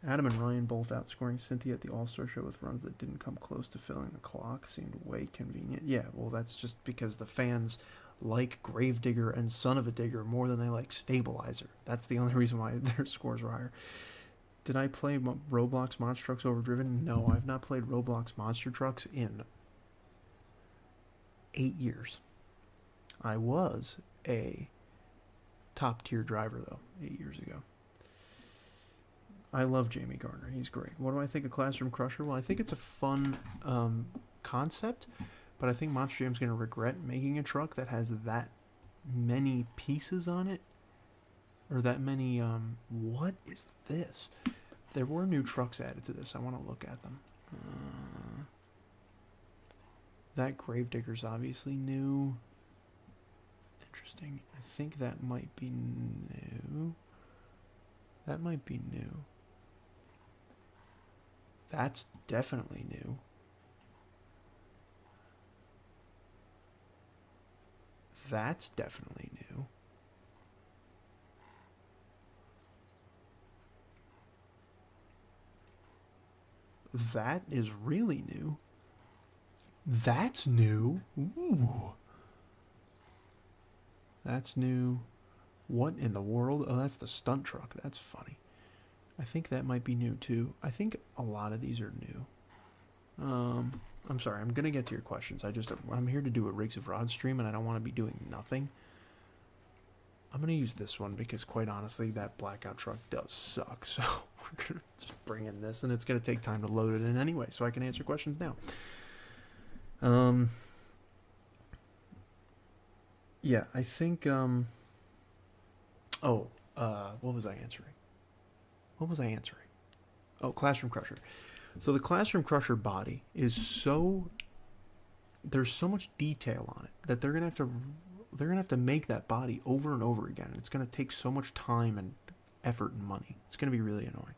Adam and Ryan both outscoring Cynthia at the All-Star show with runs that didn't come close to filling the clock seemed way convenient. Yeah, well, that's just because the fans like Gravedigger and Son of a Digger more than they like Stabilizer. That's the only reason why their scores were higher. Did I play Roblox Monster Trucks Overdriven? No, I've not played Roblox Monster Trucks in 8 years. I was a top-tier driver, though, 8 years ago. I love Jamie Garner. He's great. What do I think of Classroom Crusher? Well, I think it's a fun concept, but I think Monster Jam's going to regret making a truck that has that many pieces on it. Or that many, what is this? There were new trucks added to this. I want to look at them. That Gravedigger's obviously new. Interesting. I think that might be new. That might be new. That's definitely new. That's definitely new. That is really new. That's new. Ooh. That's new. What in the world? Oh, that's the stunt truck. That's funny. I think that might be new too. I think a lot of these are new. I'm sorry. I'm going to get to your questions. I'm here to do a Rigs of Rod stream and I don't want to be doing nothing. I'm going to use this one because, quite honestly, that blackout truck does suck. So we're going to just bring in this, and it's going to take time to load it in anyway, so I can answer questions now. Um, yeah, I think. What was I answering? What was I answering? Oh, Classroom Crusher. So the Classroom Crusher body is so, there's so much detail on it that they're gonna have to make that body over and over again. It's gonna take so much time and effort and money. It's gonna be really annoying.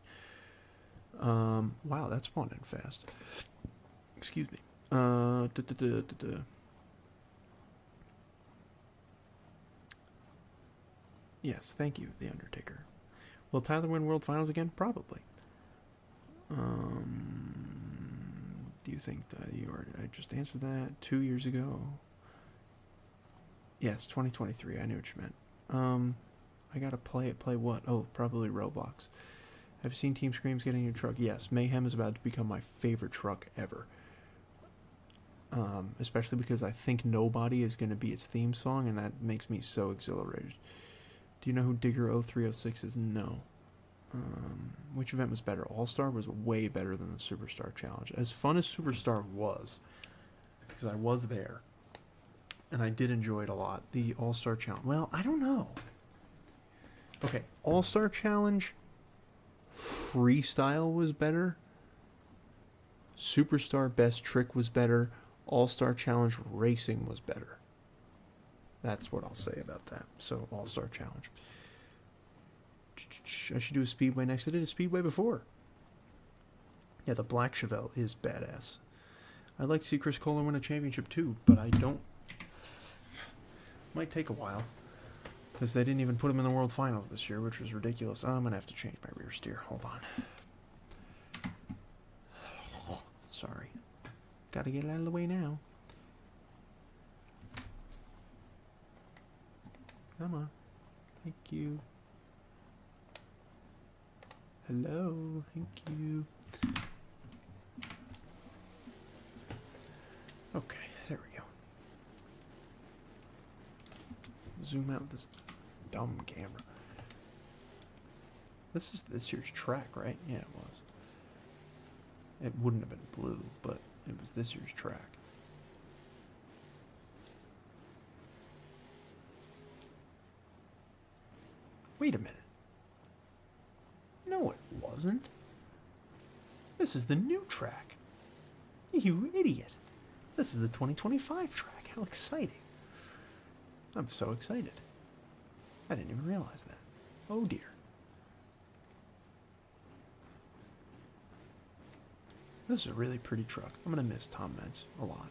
Wow, that's spawning fast. Excuse me. Yes, thank you, The Undertaker. Will Tyler win World Finals again? Probably. Do you think that you are? I just answered that 2 years ago. Yes, 2023. I knew what you meant. I gotta play it. Play what? Oh, probably Roblox. Have you seen Team Scream's getting a new truck? Yes, Mayhem is about to become my favorite truck ever. Especially because I think Nobody is going to be its theme song, and that makes me so exhilarated. Do you know who Digger0306 is? No. Which event was better? All-Star was way better than the Superstar Challenge. As fun as Superstar was, because I was there, and I did enjoy it a lot, the All-Star Challenge, well, I don't know. Okay, All-Star Challenge, freestyle was better. Superstar Best Trick was better. All-Star Challenge Racing was better. That's what I'll say about that. So, All-Star Challenge. I should do a Speedway next. I did a Speedway before. Yeah, the Black Chevelle is badass. I'd like to see Chris Kohler win a championship too, but I don't. Might take a while. Because they didn't even put him in the World Finals this year, which was ridiculous. Oh, I'm going to have to change my rear steer. Hold on. Sorry. Gotta get it out of the way now. Come on. Thank you. Hello. Thank you. Okay, there we go. Zoom out this dumb camera. This is this year's track, right? Yeah, it was. It wouldn't have been blue, but it was this year's track. Wait a minute. No, it wasn't. This is the new track. You idiot. This is the 2025 track. How exciting. I'm so excited. I didn't even realize that. Oh dear. This is a really pretty truck. I'm going to miss Tom Mentz a lot.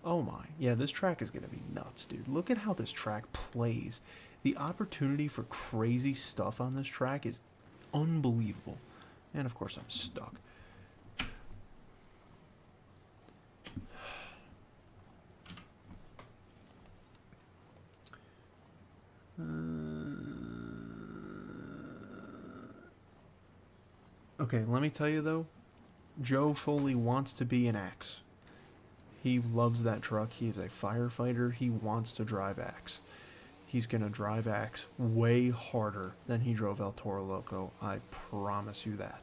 Oh my. Yeah, this track is going to be nuts, dude. Look at how this track plays. The opportunity for crazy stuff on this track is unbelievable. And of course I'm stuck. Okay, let me tell you though, Joe Foley wants to be an Axe. He loves that truck. He is a firefighter. He wants to drive Axe. He's going to drive Axe way harder than he drove El Toro Loco. I promise you that.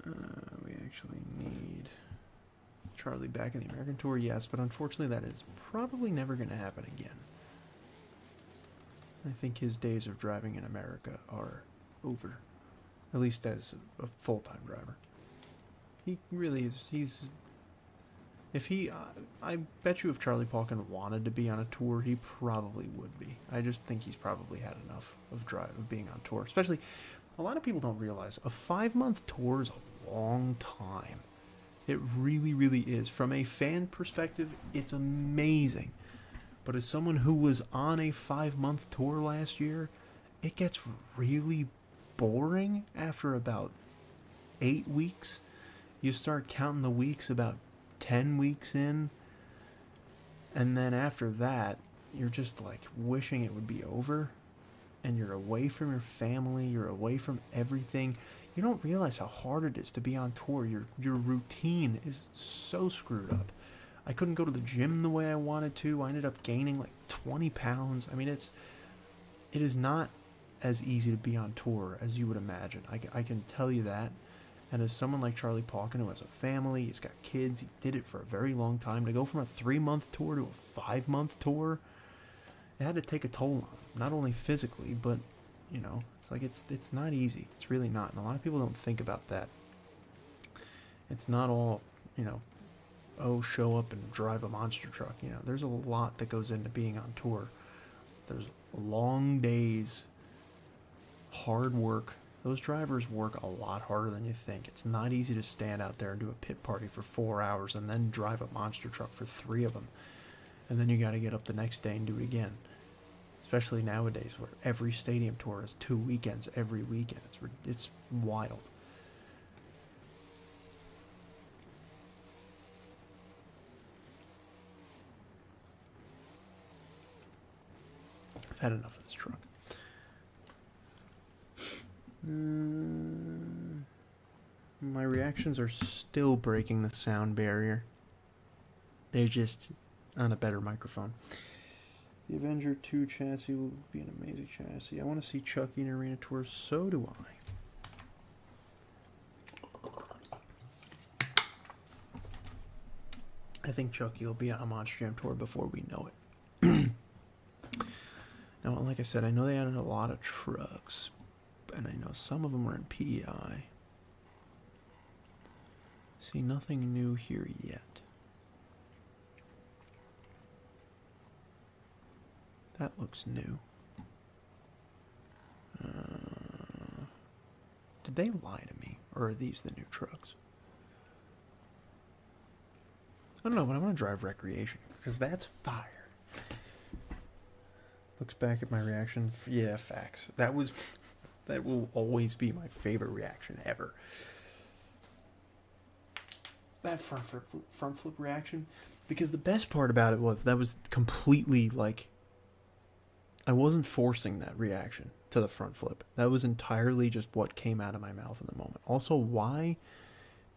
We actually need Charlie back in the American Tour, yes, but unfortunately that is probably never going to happen again. I think his days of driving in America are over. At least as a full-time driver. He really is. He's... If he... I bet you if Charlie Pauken wanted to be on a tour, he probably would be. I just think he's probably had enough of being on tour. Especially, a lot of people don't realize, a 5-month tour is a long time. It really, really is. From a fan perspective, it's amazing. But as someone who was on a 5-month tour last year, it gets really boring after about 8 weeks. You start counting the weeks about 10 weeks in. And then after that, you're just like wishing it would be over. And you're away from your family. You're away from everything. You don't realize how hard it is to be on tour. Your routine is so screwed up. I couldn't go to the gym the way I wanted to. I ended up gaining like 20 pounds. I mean, it is not as easy to be on tour as you would imagine. I can tell you that. And as someone like Charlie Pauken, who has a family, he's got kids, he did it for a very long time. To go from a 3-month tour to a 5-month tour, it had to take a toll on him. Not only physically, but, you know, it's like it's not easy. It's really not. And a lot of people don't think about that. It's not all, you know, oh, show up and drive a monster truck. You know, there's a lot that goes into being on tour. There's long days, hard work. Those drivers work a lot harder than you think. It's not easy to stand out there and do a pit party for 4 hours and then drive a monster truck for 3 of them. And then you got to get up the next day and do it again. Especially nowadays where every stadium tour has 2 weekends every weekend. It's wild. I've had enough of this truck. My reactions are still breaking the sound barrier. They're just on a better microphone. The Avenger 2 chassis will be an amazing chassis. I want to see Chucky in Arena Tour. So do I think Chucky will be on a Monster Jam Tour before we know it. Now, like I said, I know they added a lot of trucks, and I know some of them were in PEI. See, nothing new here yet. That looks new. Did they lie to me, or are these the new trucks? I don't know, but I want to drive Recreation, because that's fire. Looks back at my reaction. Yeah, facts. That will always be my favorite reaction ever. That front flip reaction, because the best part about it was that was completely like, I wasn't forcing that reaction to the front flip. That was entirely just what came out of my mouth in the moment. Also, why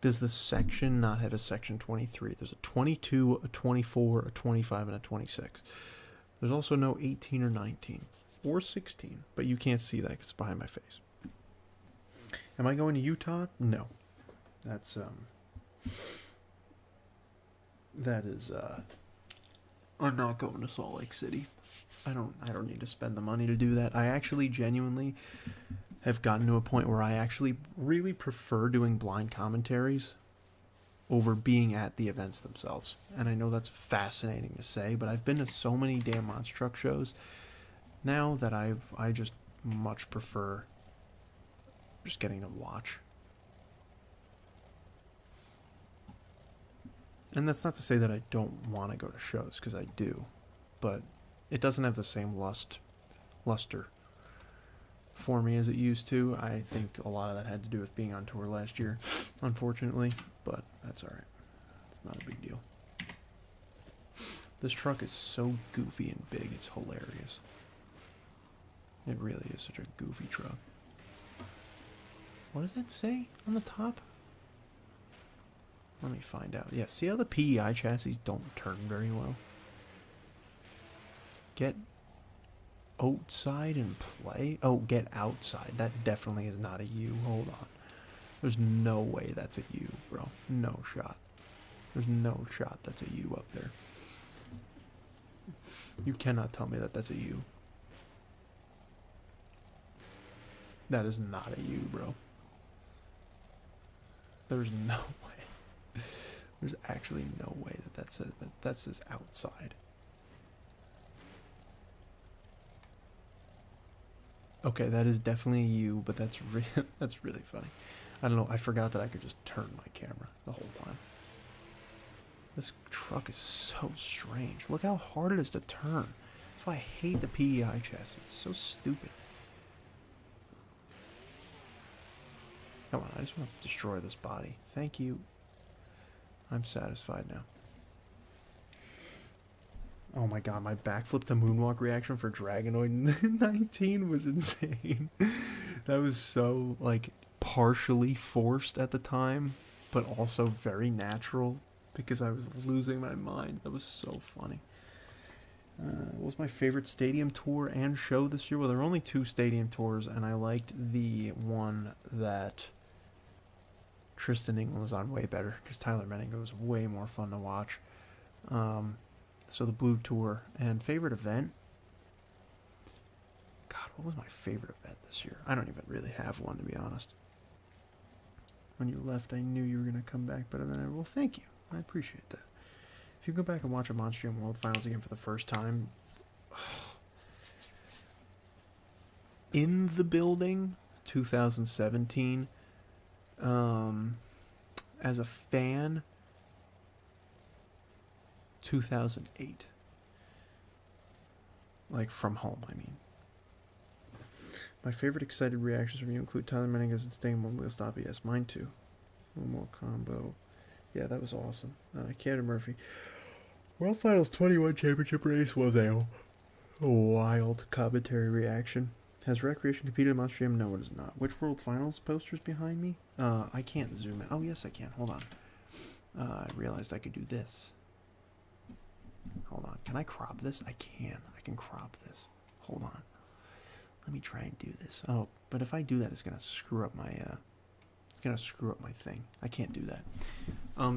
does the section not have a section 23? There's a 22, a 24, a 25, and a 26. There's also no 18 or 19 or 16, but you can't see that because it's behind my face. Am I going to Utah? No. That's I'm not going to Salt Lake City. I don't need to spend the money to do that. I actually genuinely have gotten to a point where I actually really prefer doing blind commentaries over being at the events themselves. And I know that's fascinating to say, but I've been to so many damn monster truck shows now that I just much prefer just getting to watch. And that's not to say that I don't want to go to shows, because I do, but it doesn't have the same luster for me as it used to. I think a lot of that had to do with being on tour last year, unfortunately, but that's alright. It's not a big deal. This truck is so goofy and big, it's hilarious. It really is such a goofy truck. What does that say on the top? Let me find out. Yeah, see how the PEI chassis don't turn very well? Get outside and play? Oh, get outside. That definitely is not a U. Hold on. There's no way that's a U, bro. No shot. There's no shot that's a U up there. You cannot tell me that that's a U. That is not a U, bro. There's no way. There's actually no way that that's just outside. Okay, that is definitely a U, but that's really funny. I don't know. I forgot that I could just turn my camera the whole time. This truck is so strange. Look how hard it is to turn. That's why I hate the PEI chassis. It's so stupid. Come on, I just want to destroy this body. Thank you. I'm satisfied now. Oh my god, my backflip to moonwalk reaction for Dragonoid 19 was insane. That was so, like, partially forced at the time, but also very natural because I was losing my mind. That was so funny. What was my favorite stadium tour and show this year? Well, there were only 2 stadium tours, and I liked the one that Tristan England was on way better because Tyler Menninger was way more fun to watch. So the Blue Tour. And favorite event? God, what was my favorite event this year? I don't even really have one, to be honest. When you left, I knew you were going to come back, but then, well, thank you. I appreciate that. If you go back and watch a Monster Jam World Finals again for the first time, in the building, 2017, as a fan, 2008. Like, from home, I mean. My favorite excited reactions from you include Tyler Menninger's and staying one wheel stop. Yes, mine too. One more combo. Yeah, that was awesome. Canada Murphy. World Finals 21 championship race was a wild commentary reaction. Has Recreation competed in Monster Jam? No, it is not. Which World Finals poster's behind me? I can't zoom in. Oh, yes, I can. Hold on. I realized I could do this. Hold on. Can I crop this? I can. I can crop this. Hold on. Let me try and do this. Oh, but if I do that, it's gonna screw up my thing. I can't do that.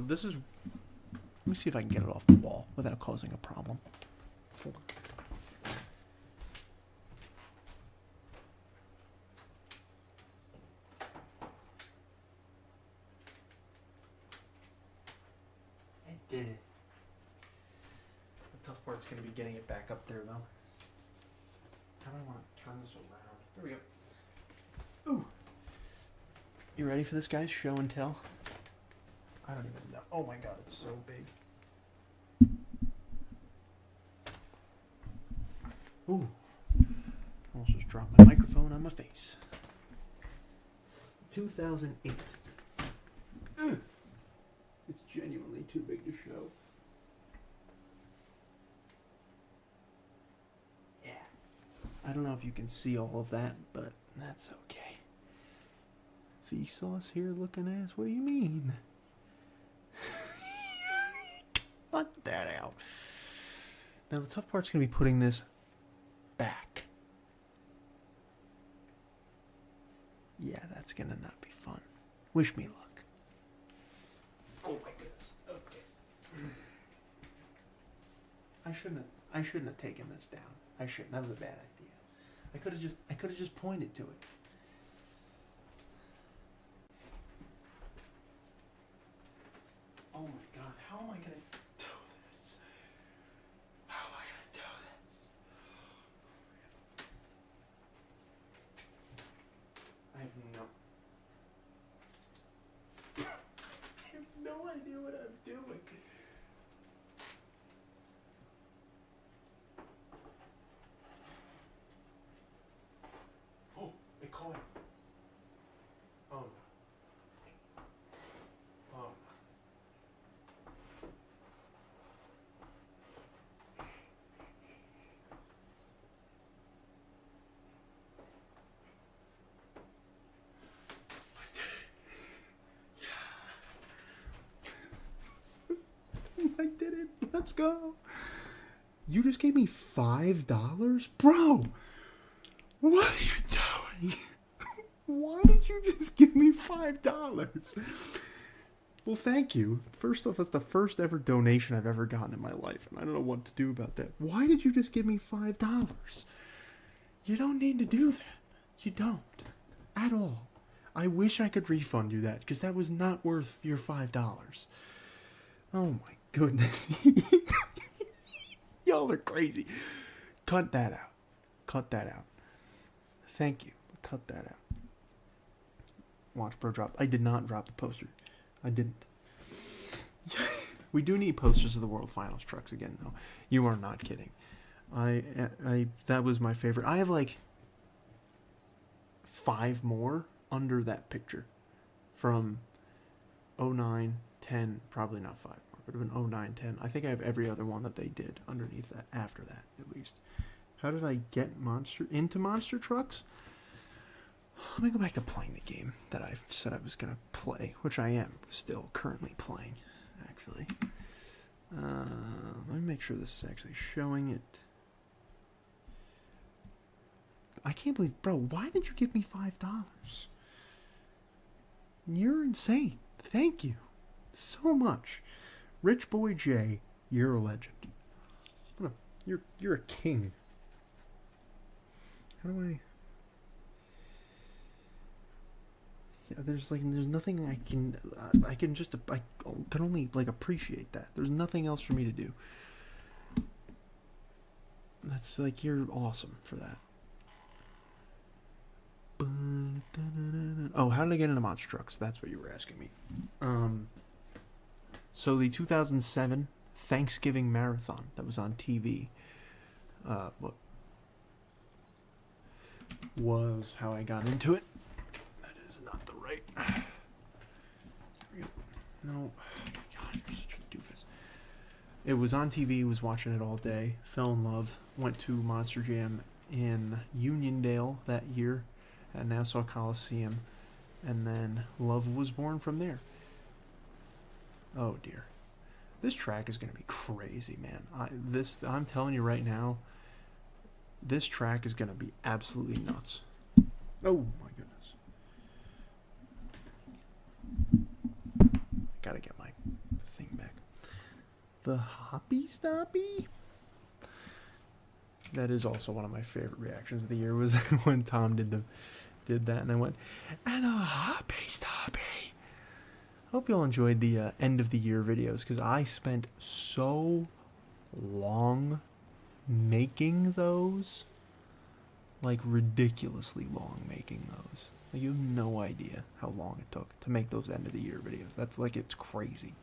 This is. Let me see if I can get it off the wall without causing a problem. Hold on. I did it. The tough part's gonna be getting it back up there, though. How do I want to turn this around? There we go. Ooh. You ready for this, guys? Show and tell? I don't even know. Oh my god, it's so big. Ooh. Almost just dropped my microphone on my face. 2008. Ugh. It's genuinely too big to show. I don't know if you can see all of that, but that's okay. Vsauce here looking ass? What do you mean? Cut that out. Now the tough part's going to be putting this back. Yeah, that's going to not be fun. Wish me luck. Oh my goodness. Okay. I shouldn't have taken this down. I shouldn't. That was a bad idea. I could have just pointed to it. Oh my god, how am I gonna do this? How am I gonna do this? I have no idea what I'm doing. It caught him. Oh no. Oh no. I did it. Yeah. I did it. Let's go. You just gave me $5? Bro! What are you doing? Why did you just give me $5? Well, thank you. First off, that's the first ever donation I've ever gotten in my life, and I don't know what to do about that. Why did you just give me $5? You don't need to do that. You don't. At all. I wish I could refund you that, because that was not worth your $5. Oh my goodness. Y'all are crazy. Cut that out. Cut that out. Thank you. Cut that out. Watch Bro drop. I did not drop the poster. I didn't. We do need posters of the World Finals trucks again, though. You are not kidding. That was my favorite. I have like 5 more under that picture from 09, 10, probably not 5 more. It would have been 09, 10. I think I have every other one that they did underneath that, after that, at least. How did I get into monster trucks? Let me go back to playing the game that I said I was going to play, which I am still currently playing, actually. Let me make sure this is actually showing it. I can't believe, bro, why did you give me $5? You're insane. Thank you so much. Rich Boy J, you're a legend. You're a king. How do I... Yeah, there's nothing I can only like appreciate that. There's nothing else for me to do. That's like, you're awesome for that. Oh, how did I get into monster trucks? That's what you were asking me. So the 2007 Thanksgiving Marathon that was on TV, what was how I got into it. That is not the right. There we go. No, oh my God, you're such a doofus. It was on TV. Was watching it all day. Fell in love. Went to Monster Jam in Uniondale that year at Nassau Coliseum, and then love was born from there. Oh dear, this track is gonna be crazy, man. I'm telling you right now, this track is gonna be absolutely nuts. Oh my goodness. Gotta get my thing back. The Hoppy Stoppy. That is also one of my favorite reactions of the year, was when Tom did that, and I went, and a Hoppy Stoppy. Hope y'all enjoyed the end of the year videos, because I spent so long making those, like ridiculously long making those. Like, you have no idea how long it took to make those end of the year videos. That's like, it's crazy.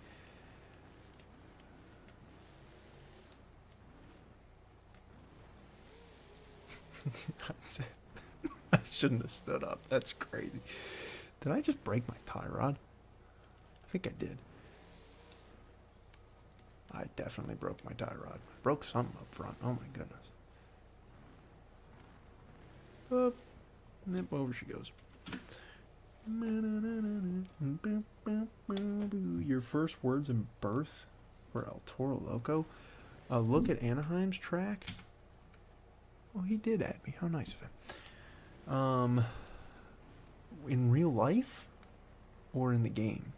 I shouldn't have stood up. That's crazy. Did I just break my tie rod? I think I did. I definitely broke my tie rod. I broke something up front. Oh my goodness. Up. Yep, over she goes. Your first words in birth were El Toro Loco. Look at Anaheim's track. Oh, he did add me. How nice of him. In real life or in the game?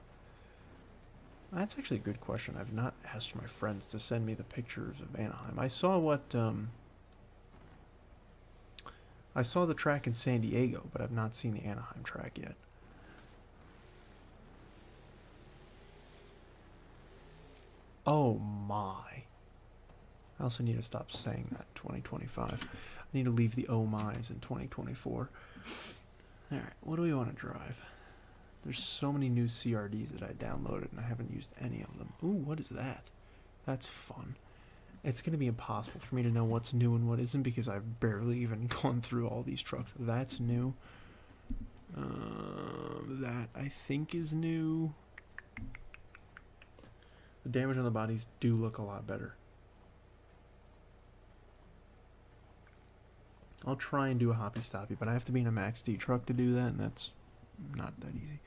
That's actually a good question. I've not asked my friends to send me the pictures of Anaheim. I saw I saw the track in San Diego, but I've not seen the Anaheim track yet. Oh my. I also need to stop saying that in 2025. I need to leave the oh my's in 2024. Alright, what do we want to drive? There's so many new CRDs that I downloaded and I haven't used any of them. Ooh, what is that? That's fun. It's going to be impossible for me to know what's new and what isn't, because I've barely even gone through all these trucks. That's new. That I think is new. The damage on the bodies do look a lot better. I'll try and do a Hoppy Stoppy, but I have to be in a Max D truck to do that, and that's not that easy.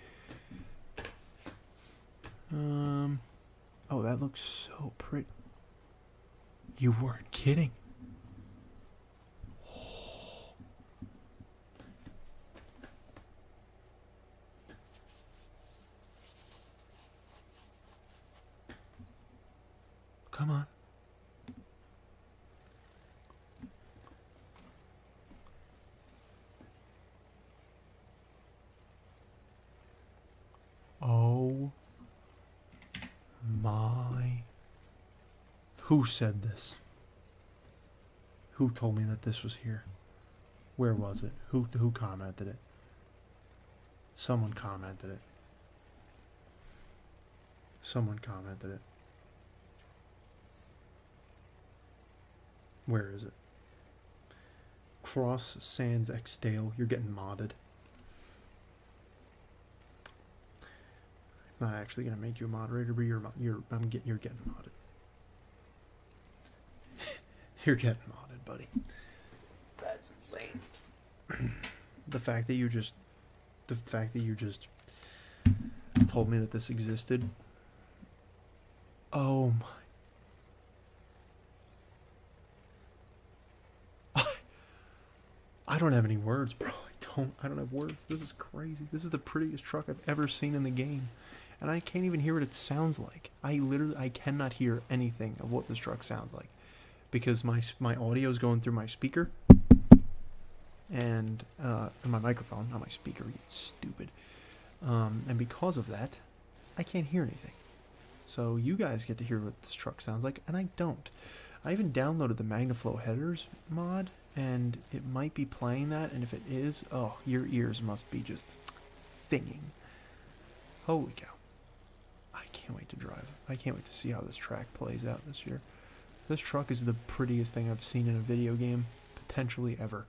Oh, that looks so pretty. You weren't kidding. Oh. Come on. Oh my. Who said this? Who told me that this was here? Where was it? Who commented it? Someone commented it. Someone commented it. Where is it? Cross Sands X Dale, you're getting modded. I'm not actually gonna make you a moderator, but you're getting modded. You're getting modded, buddy. That's insane. The fact that you just told me that this existed. Oh my. I don't have any words, bro. I don't have words. This is crazy. This is the prettiest truck I've ever seen in the game. and I can't even hear what it sounds like. I cannot hear anything of what this truck sounds like because my audio is going through my speaker and my microphone, not my speaker. You stupid. And because of that, I can't hear anything. So you guys get to hear what this truck sounds like, and I don't. I even downloaded the MagnaFlow headers mod, and it might be playing that, and if it is, oh, your ears must be just thinging. Holy cow. I can't wait to drive. I can't wait to see how this track plays out this year. This truck is the prettiest thing I've seen in a video game, potentially ever.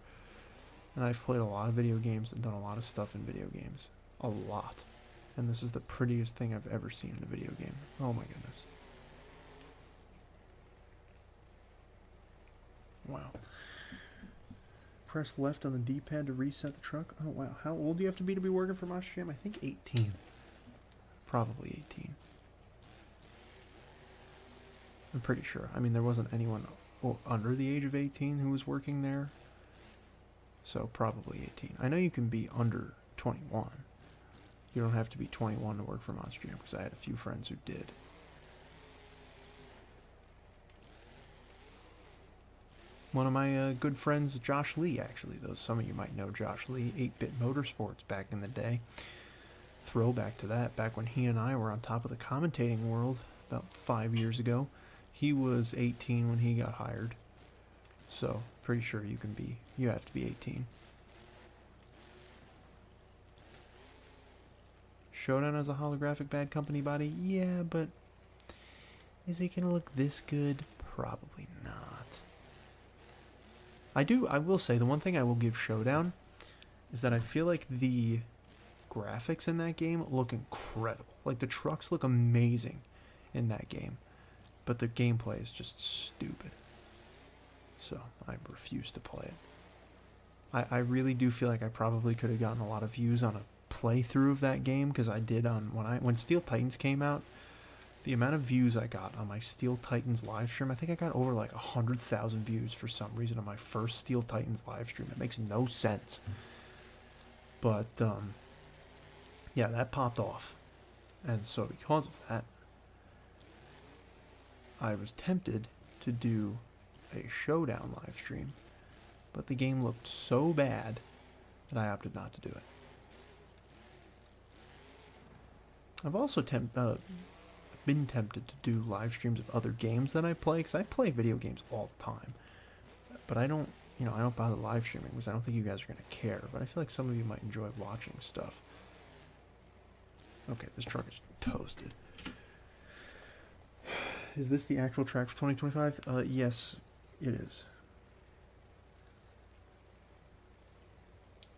And I've played a lot of video games and done a lot of stuff in video games. A lot. And this is the prettiest thing I've ever seen in a video game. Oh my goodness. Wow. Press left on the D-pad to reset the truck. Oh wow. How old do you have to be working for Monster Jam? I think 18. Probably 18. I'm pretty sure. I mean, there wasn't anyone under the age of 18 who was working there. So probably 18. I know you can be under 21. You don't have to be 21 to work for Monster Jam, because I had a few friends who did. One of my good friends, Josh Lee, actually. Some of you might know Josh Lee, 8-Bit Motorsports back in the day. Throwback to that, back when he and I were on top of the commentating world about 5 years ago. He was 18 when he got hired. So, pretty sure you have to be 18. Showdown has a holographic Bad Company body? Yeah, but is it going to look this good? Probably not. I will say, the one thing I will give Showdown is that I feel like the graphics in that game look incredible. Like, the trucks look amazing in that game. But the gameplay is just stupid. So, I refuse to play it. I really do feel like I probably could have gotten a lot of views on a playthrough of that game, because I did when Steel Titans came out. The amount of views I got on my Steel Titans live stream, I think I got over like 100,000 views for some reason on my first Steel Titans live stream. It makes no sense. But, yeah, that popped off. And so because of that, I was tempted to do a Showdown live stream, but the game looked so bad that I opted not to do it. I've also been tempted to do live streams of other games that I play, because I play video games all the time. But I don't bother live streaming because I don't think you guys are going to care. But I feel like some of you might enjoy watching stuff. Okay, this truck is toasted. Is this the actual track for 2025? Yes, it is.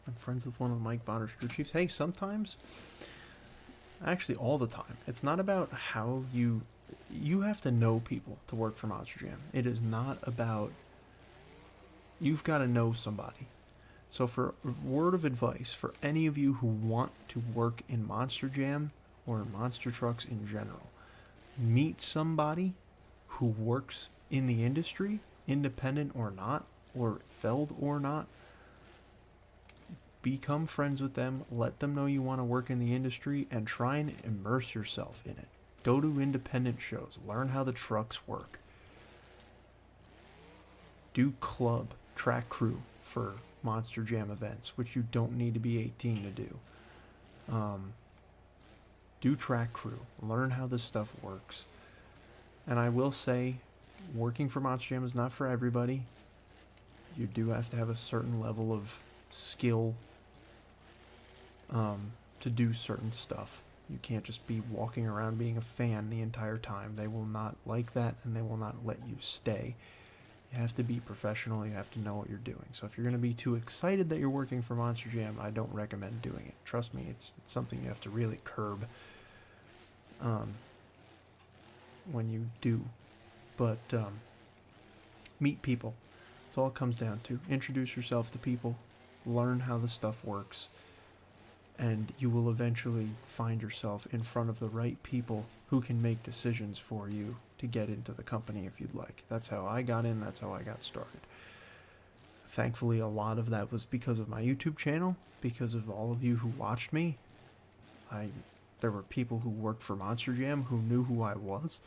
I'm friends with one of Mike Bonner's crew chiefs. Hey, sometimes... Actually, all the time. It's not about how you have to know people to work for Monster Jam. It is not about... You've got to know somebody. So for a word of advice, for any of you who want to work in Monster Jam or monster trucks in general, meet somebody who works in the industry, independent or not, or Feld or not. Become friends with them, let them know you want to work in the industry, and try and immerse yourself in it. Go to independent shows, learn how the trucks work. Do club, track crew for Monster Jam events, which you don't need to be 18 to do. Do track crew, learn how this stuff works. And I will say, working for Monster Jam is not for everybody. You do have to have a certain level of skill to do certain stuff. You can't just be walking around being a fan the entire time. They will not like that, and they will not let you stay. You have to be professional. You have to know what you're doing. So if you're going to be too excited that you're working for Monster Jam, I don't recommend doing it. Trust me, it's something you have to really curb when you do. But meet people. That's all it comes down to. Introduce yourself to people. Learn how the stuff works. And you will eventually find yourself in front of the right people who can make decisions for you to get into the company if you'd like. That's how I got in. That's how I got started. Thankfully, a lot of that was because of my YouTube channel, because of all of you who watched me. I there were people who worked for Monster Jam who knew who I was.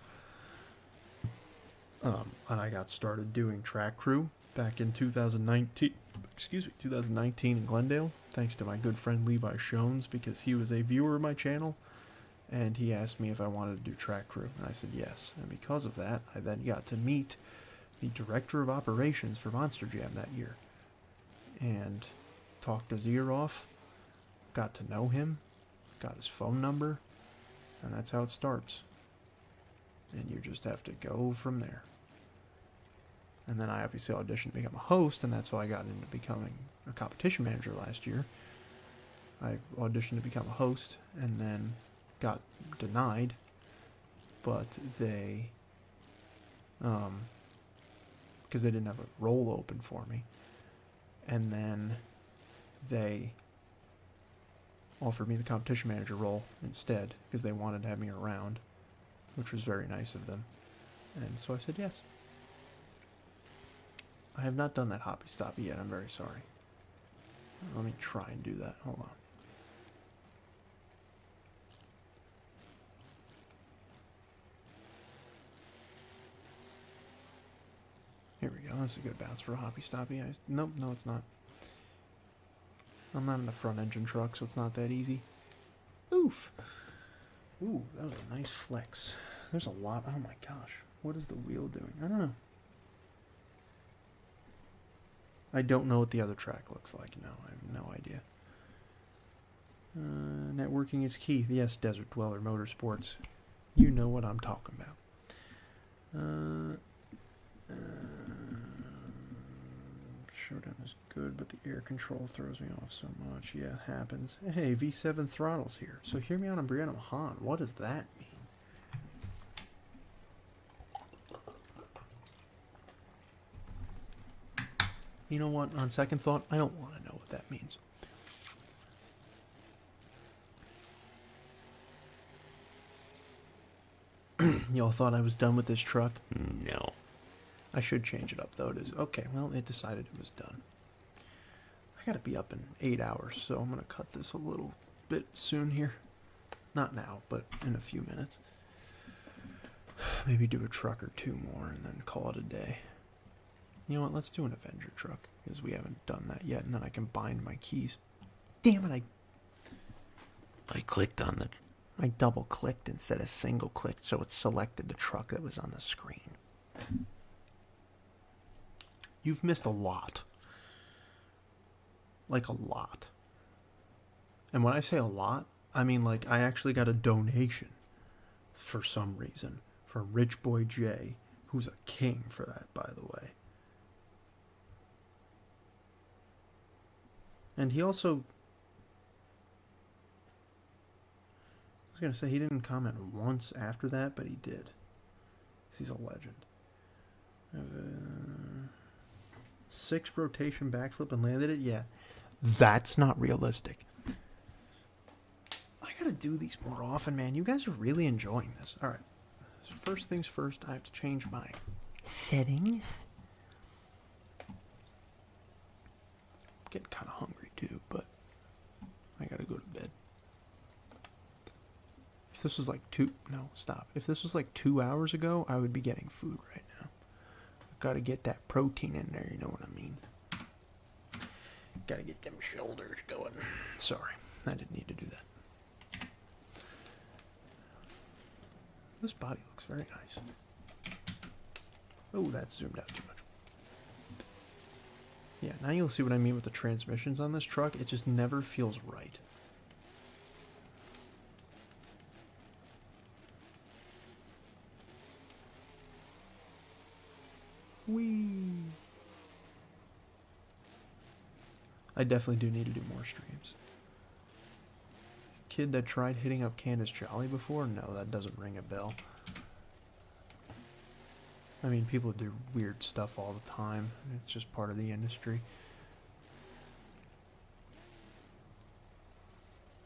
And I got started doing track crew back in 2019. 2019 in Glendale, thanks to my good friend Levi Shones, because he was a viewer of my channel, and he asked me if I wanted to do track crew, and I said yes. And because of that, I then got to meet the director of operations for Monster Jam that year, and talked his ear off, got to know him, got his phone number, and that's how it starts. And you just have to go from there. And then I obviously auditioned to become a host, and that's how I got into becoming a competition manager last year. I auditioned to become a host, and then got denied, but they, because they didn't have a role open for me, and then they offered me the competition manager role instead, because they wanted to have me around, which was very nice of them, and so I said yes. I have not done that hoppy stoppy yet. I'm very sorry. Let me try and do that. Hold on. Here we go. That's a good bounce for a hoppy stoppy. Nope, no, it's not. I'm not in a front engine truck, so it's not that easy. Oof. Ooh, that was a nice flex. There's a lot. Oh my gosh. What is the wheel doing? I don't know. I don't know what the other track looks like. No, I have no idea. Networking is key. Yes, Desert Dweller Motorsports. You know what I'm talking about. Showdown is good, but the air control throws me off so much. Yeah, it happens. Hey, V7 throttle's here. So hear me out on Brianna Mahan. What does that mean? You know what? On second thought, I don't want to know what that means. Y'all thought I was done with this truck? No. I should change it up, though. It is. Okay, well, it decided it was done. I gotta be up in 8 hours, so I'm gonna cut this a little bit soon here. Not now, but in a few minutes. Maybe do a truck or two more and then call it a day. You know what, let's do an Avenger truck, because we haven't done that yet, and then I can bind my keys. Damn it, I clicked on the... I double-clicked instead of single-clicked, so it selected the truck that was on the screen. You've missed a lot. Like, a lot. And when I say a lot, I mean, like, I actually got a donation, for some reason, from Rich Boy J, who's a king for that, by the way. And he also... I was going to say he didn't comment once after that, but he did. 'Cause he's a legend. 6 rotation backflip and landed it? Yeah. That's not realistic. I got to do these more often, man. You guys are really enjoying this. All right. So first things first, I have to change my settings. I'm getting kind of hungry too, but I got to go to bed. If this was like If this was like 2 hours ago, I would be getting food right now. I've got to get that protein in there, you know what I mean? Got to get them shoulders going. Sorry, I didn't need to do that. This body looks very nice. Oh, that's zoomed out too much. Yeah, now you'll see what I mean with the transmissions on this truck. It just never feels right. Whee! I definitely do need to do more streams. Kid that tried hitting up Candace Jolly before? No, that doesn't ring a bell. I mean, people do weird stuff all the time. It's just part of the industry.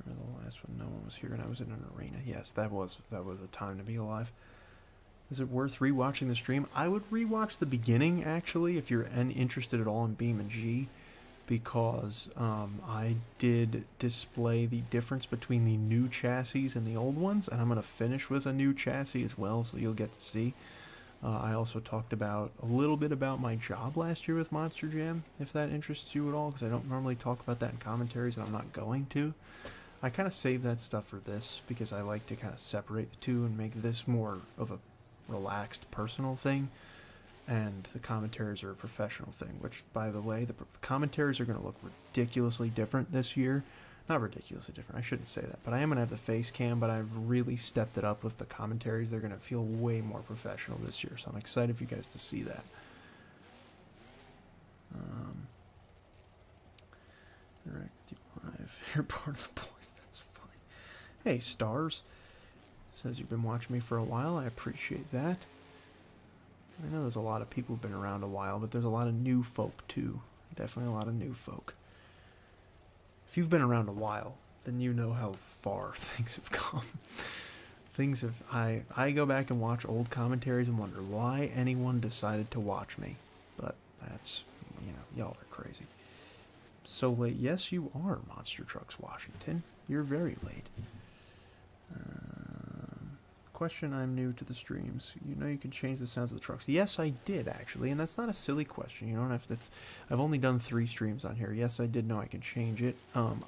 Remember the last one? No one was here and I was in an arena. Yes, that was a time to be alive. Is it worth rewatching the stream? I would rewatch the beginning, actually, if you're interested at all in Beam.NG. because I did display the difference between the new chassis and the old ones, and I'm going to finish with a new chassis as well, so you'll get to see. I also talked about a little bit about my job last year with Monster Jam, if that interests you at all, because I don't normally talk about that in commentaries, and I'm not going to. I kind of save that stuff for this, because I like to kind of separate the two and make this more of a relaxed, personal thing, and the commentaries are a professional thing, which, by the way, the commentaries are going to look ridiculously different this year. Not ridiculously different, I shouldn't say that, but I am going to have the face cam, but I've really stepped it up with the commentaries. They're going to feel way more professional this year, so I'm excited for you guys to see that. You're part of the boys, that's funny. Hey, Stars. Says you've been watching me for a while, I appreciate that. I know there's a lot of people who've been around a while, but there's a lot of new folk too. Definitely a lot of new folk. If you've been around a while, then you know how far things have come. Things have... I go back and watch old commentaries and wonder why anyone decided to watch me. But that's... y'all are crazy. So late. Yes, you are, Monster Trucks Washington. You're very late. Question, I'm new to the streams. You know you can change the sounds of the trucks. Yes, I did, actually, and that's not a silly question. You don't have to... I've only done 3 streams on here. Yes, I did know I can change it.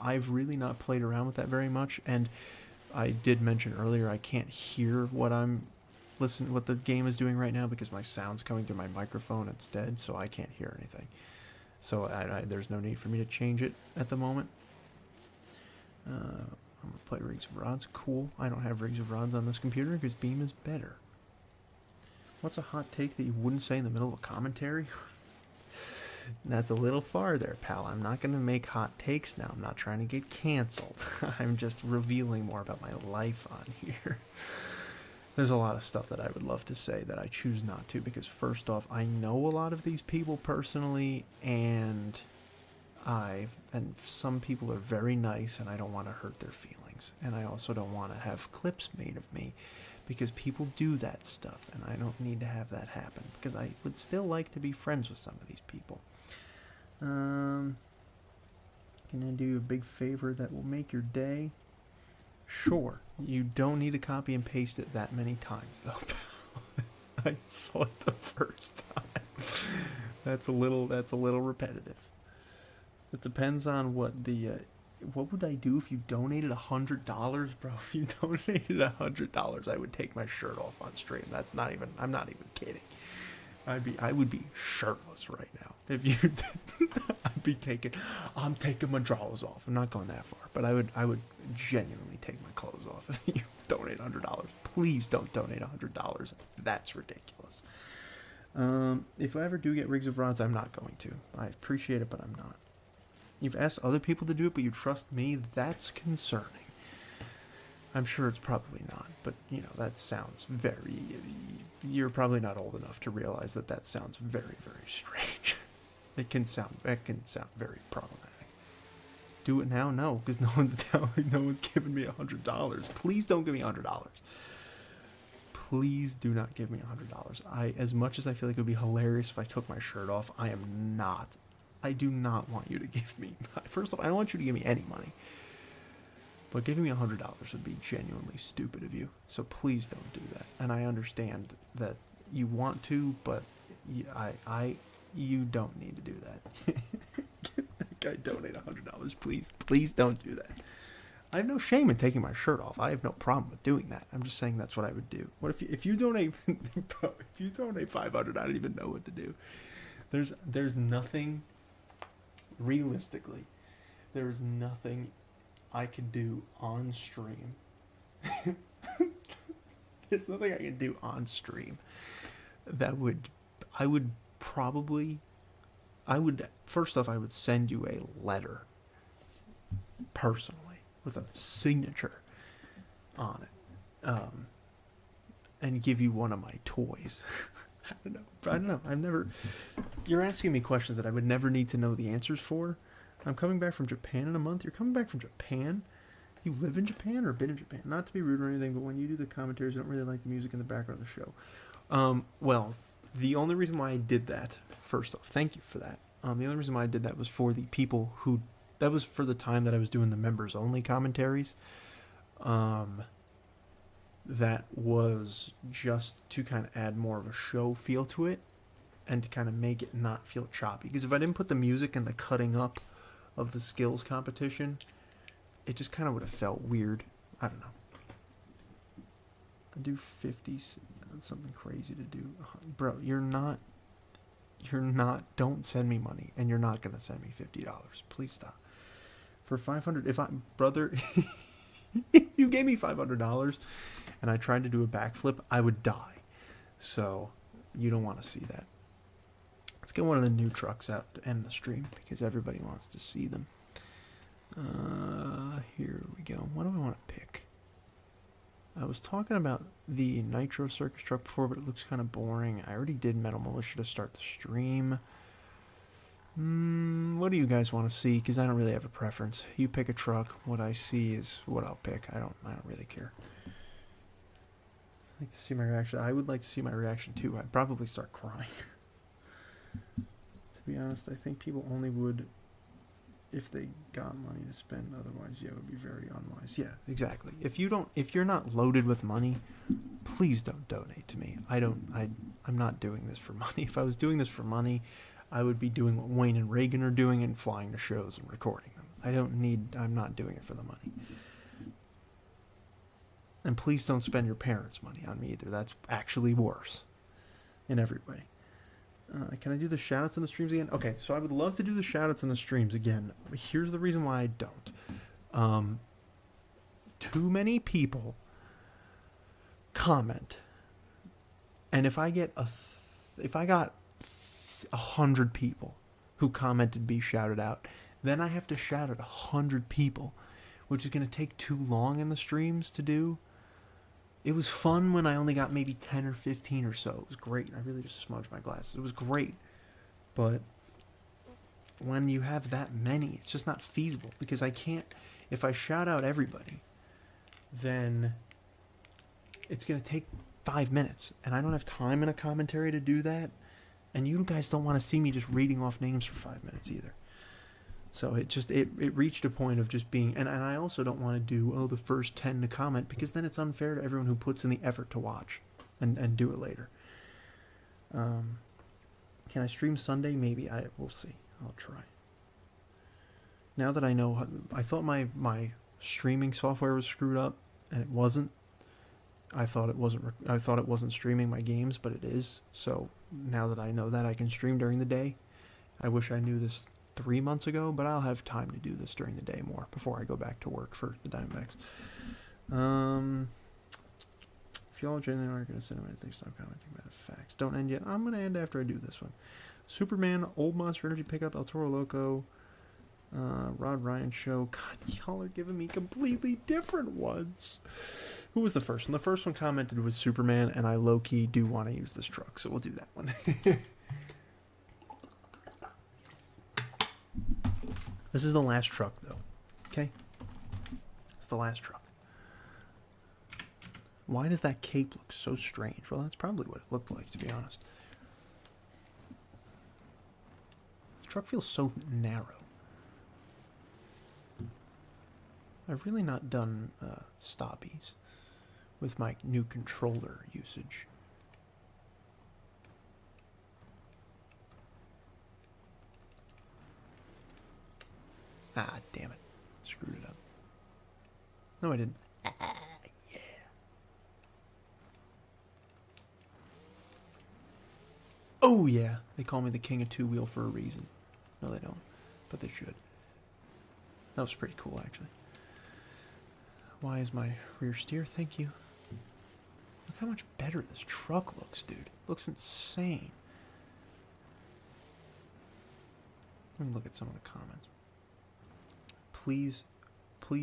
I've really not played around with that very much, and I did mention earlier I can't hear what what the game is doing right now because my sound's coming through my microphone instead, so I can't hear anything. So there's no need for me to change it at the moment. I'm going to play Rigs of Rods. Cool. I don't have Rigs of Rods on this computer because Beam is better. What's a hot take that you wouldn't say in the middle of a commentary? That's a little far there, pal. I'm not going to make hot takes now. I'm not trying to get canceled. I'm just revealing more about my life on here. There's a lot of stuff that I would love to say that I choose not to because, first off, I know a lot of these people personally, and some people are very nice, and I don't want to hurt their feelings. And I also don't want to have clips made of me because people do that stuff, and I don't need to have that happen because I would still like to be friends with some of these people. Can I do you a big favor that will make your day? Sure. You don't need to copy and paste it that many times, though. I saw it the first time. That's a little repetitive. It depends on what the... what would I do if you donated $100, bro? If you donated $100, I would take my shirt off on stream. That's not even... I'm not even kidding. I would be shirtless right now. If you did, I'm taking my drawers off. I'm not going that far, but I would genuinely take my clothes off if you donate $100. Please don't donate $100. That's ridiculous. If I ever do get Rigs of Rods, I'm not going to. I appreciate it, but I'm not. You've asked other people to do it, but you trust me? That's concerning. I'm sure it's probably not, but, that sounds very... You're probably not old enough to realize that sounds very, very strange. It can sound very problematic. Do it now? No, because no one's giving me $100. Please don't give me $100. Please do not give me $100. As much as I feel like it would be hilarious if I took my shirt off, I do not want you to give me... First off, I don't want you to give me any money. But giving me $100 would be genuinely stupid of you. So please don't do that. And I understand that you want to, but you don't need to do that. That guy donate $100, please. Please don't do that. I have no shame in taking my shirt off. I have no problem with doing that. I'm just saying that's what I would do. What if you donate $500? I don't even know what to do. There's nothing realistically. There's nothing I could do on stream. There's nothing I can do on stream that first off, I would send you a letter personally with a signature on it, and give you one of my toys. I don't know. You're asking me questions that I would never need to know the answers for. I'm coming back from Japan in a month. You're coming back from Japan? You live in Japan or been in Japan? Not to be rude or anything, but when you do the commentaries, I don't really like the music in the background of the show. Well, the only reason why I did that, first off, thank you for that. The only reason why I did that was for the people who, that was for the time that I was doing the members only commentaries. That was just to kind of add more of a show feel to it and to kind of make it not feel choppy. Because if I didn't put the music and the cutting up of the skills competition, it just kind of would have felt weird. I don't know. I do 50. That's something crazy to do. Bro, don't send me money, and you're not going to send me $50. Please stop. For 500, brother, if you gave me $500 and I tried to do a backflip, I would die. So, you don't want to see that. Let's get one of the new trucks out to end the stream, because everybody wants to see them. Here we go. What do I want to pick? I was talking about the Nitro Circus truck before, but it looks kind of boring. I already did Metal Militia to start the stream. What do you guys want to see? Because I don't really have a preference. You pick a truck. What I see is what I'll pick. I don't really care. I'd like to see my reaction. I would like to see my reaction too. I'd probably start crying. To be honest, I think people only would if they got money to spend. Otherwise, yeah, it would be very unwise. Yeah, exactly. If you're not loaded with money, please don't donate to me. I'm not doing this for money. If I was doing this for money, I would be doing what Wayne and Reagan are doing and flying to shows and recording them. I'm not doing it for the money. And please don't spend your parents' money on me either. That's actually worse in every way. Can I do the shoutouts in the streams again? Okay, so I would love to do the shoutouts in the streams again. Here's the reason why I don't. Too many people comment, and if I got 100 people who commented be shouted out, then I have to shout out 100 people, which is going to take too long in the streams to do. It was fun when I only got maybe 10 or 15 or so. It was great. I really just smudged my glasses. It was great. But when you have that many, it's just not feasible, because I can't, if I shout out everybody, then it's going to take 5 minutes, and I don't have time in a commentary to do that. And you guys don't want to see me just reading off names for 5 minutes either. So it reached a point of just being, and I also don't want to do, the first 10 to comment, because then it's unfair to everyone who puts in the effort to watch and do it later. Can I stream Sunday? Maybe. We'll see. I'll try. Now that I know, I thought my streaming software was screwed up, and it wasn't. I thought it wasn't streaming my games, but it is. So now that I know that, I can stream during the day. I wish I knew this 3 months ago, but I'll have time to do this during the day more before I go back to work for the Diamondbacks. If y'all are genuinely aren't going to send them anything, stop commenting about it. Facts. Don't end yet. I'm going to end after I do this one. Superman, Old Monster Energy Pickup, El Toro Loco, Rod Ryan Show. God, y'all are giving me completely different ones. Who was the first one? The first one commented was Superman, and I low-key do want to use this truck, so we'll do that one. This is the last truck, though. Okay? It's the last truck. Why does that cape look so strange? Well, that's probably what it looked like, to be honest. The truck feels so narrow. I've really not done stoppies with my new controller usage. Ah, damn it. Screwed it up. No, I didn't. Yeah. Oh, yeah. They call me the king of two-wheel for a reason. No, they don't. But they should. That was pretty cool, actually. Why is my rear steer? Thank you. Look how much better this truck looks, dude. It looks insane. Let me look at some of the comments. Please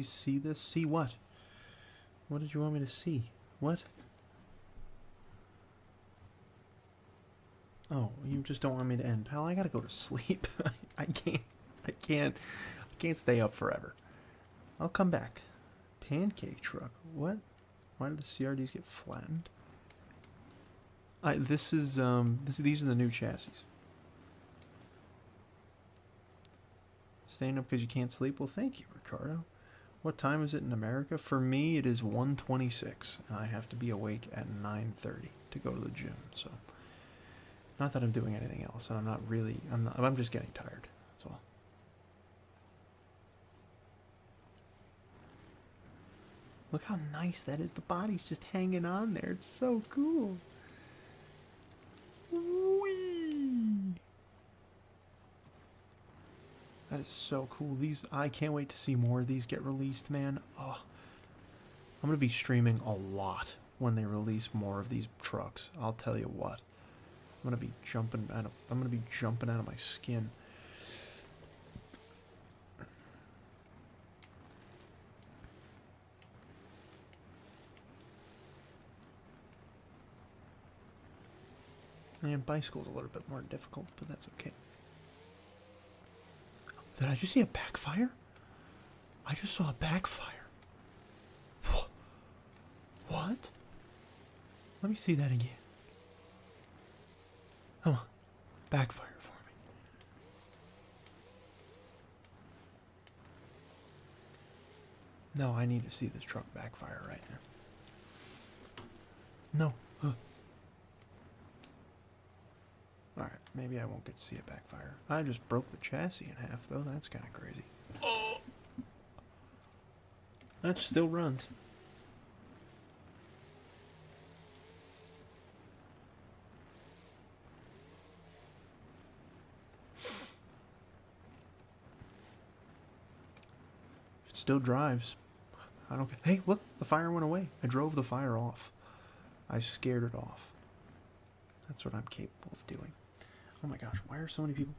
see this. See what? What did you want me to see? What? Oh, you just don't want me to end. Pal, I gotta go to sleep. I can't stay up forever. I'll come back. Pancake truck. What? Why did the CRDs get flattened? These are the new chassis. Staying up because you can't sleep? Well, thank you, Ricardo. What time is it in America? For me, it is 1:26, and I have to be awake at 9:30 to go to the gym. So, not that I'm doing anything else, and I'm just getting tired. That's all. Look how nice that is. The body's just hanging on there. It's so cool. Whee! That is so cool. I can't wait to see more of these get released, man. Oh, I'm gonna be streaming a lot when they release more of these trucks. I'll tell you what. I'm gonna be jumping out of my skin. And bicycle's a little bit more difficult, but that's okay. Did I just see a backfire? I just saw a backfire. What? Let me see that again. Come on. Backfire for me. No, I need to see this truck backfire right now. No. Alright, maybe I won't get to see it backfire. I just broke the chassis in half, though. That's kind of crazy. Oh! That still runs. It still drives. I don't... Hey, look! The fire went away. I drove the fire off. I scared it off. That's what I'm capable of doing. Oh my gosh, why are so many people?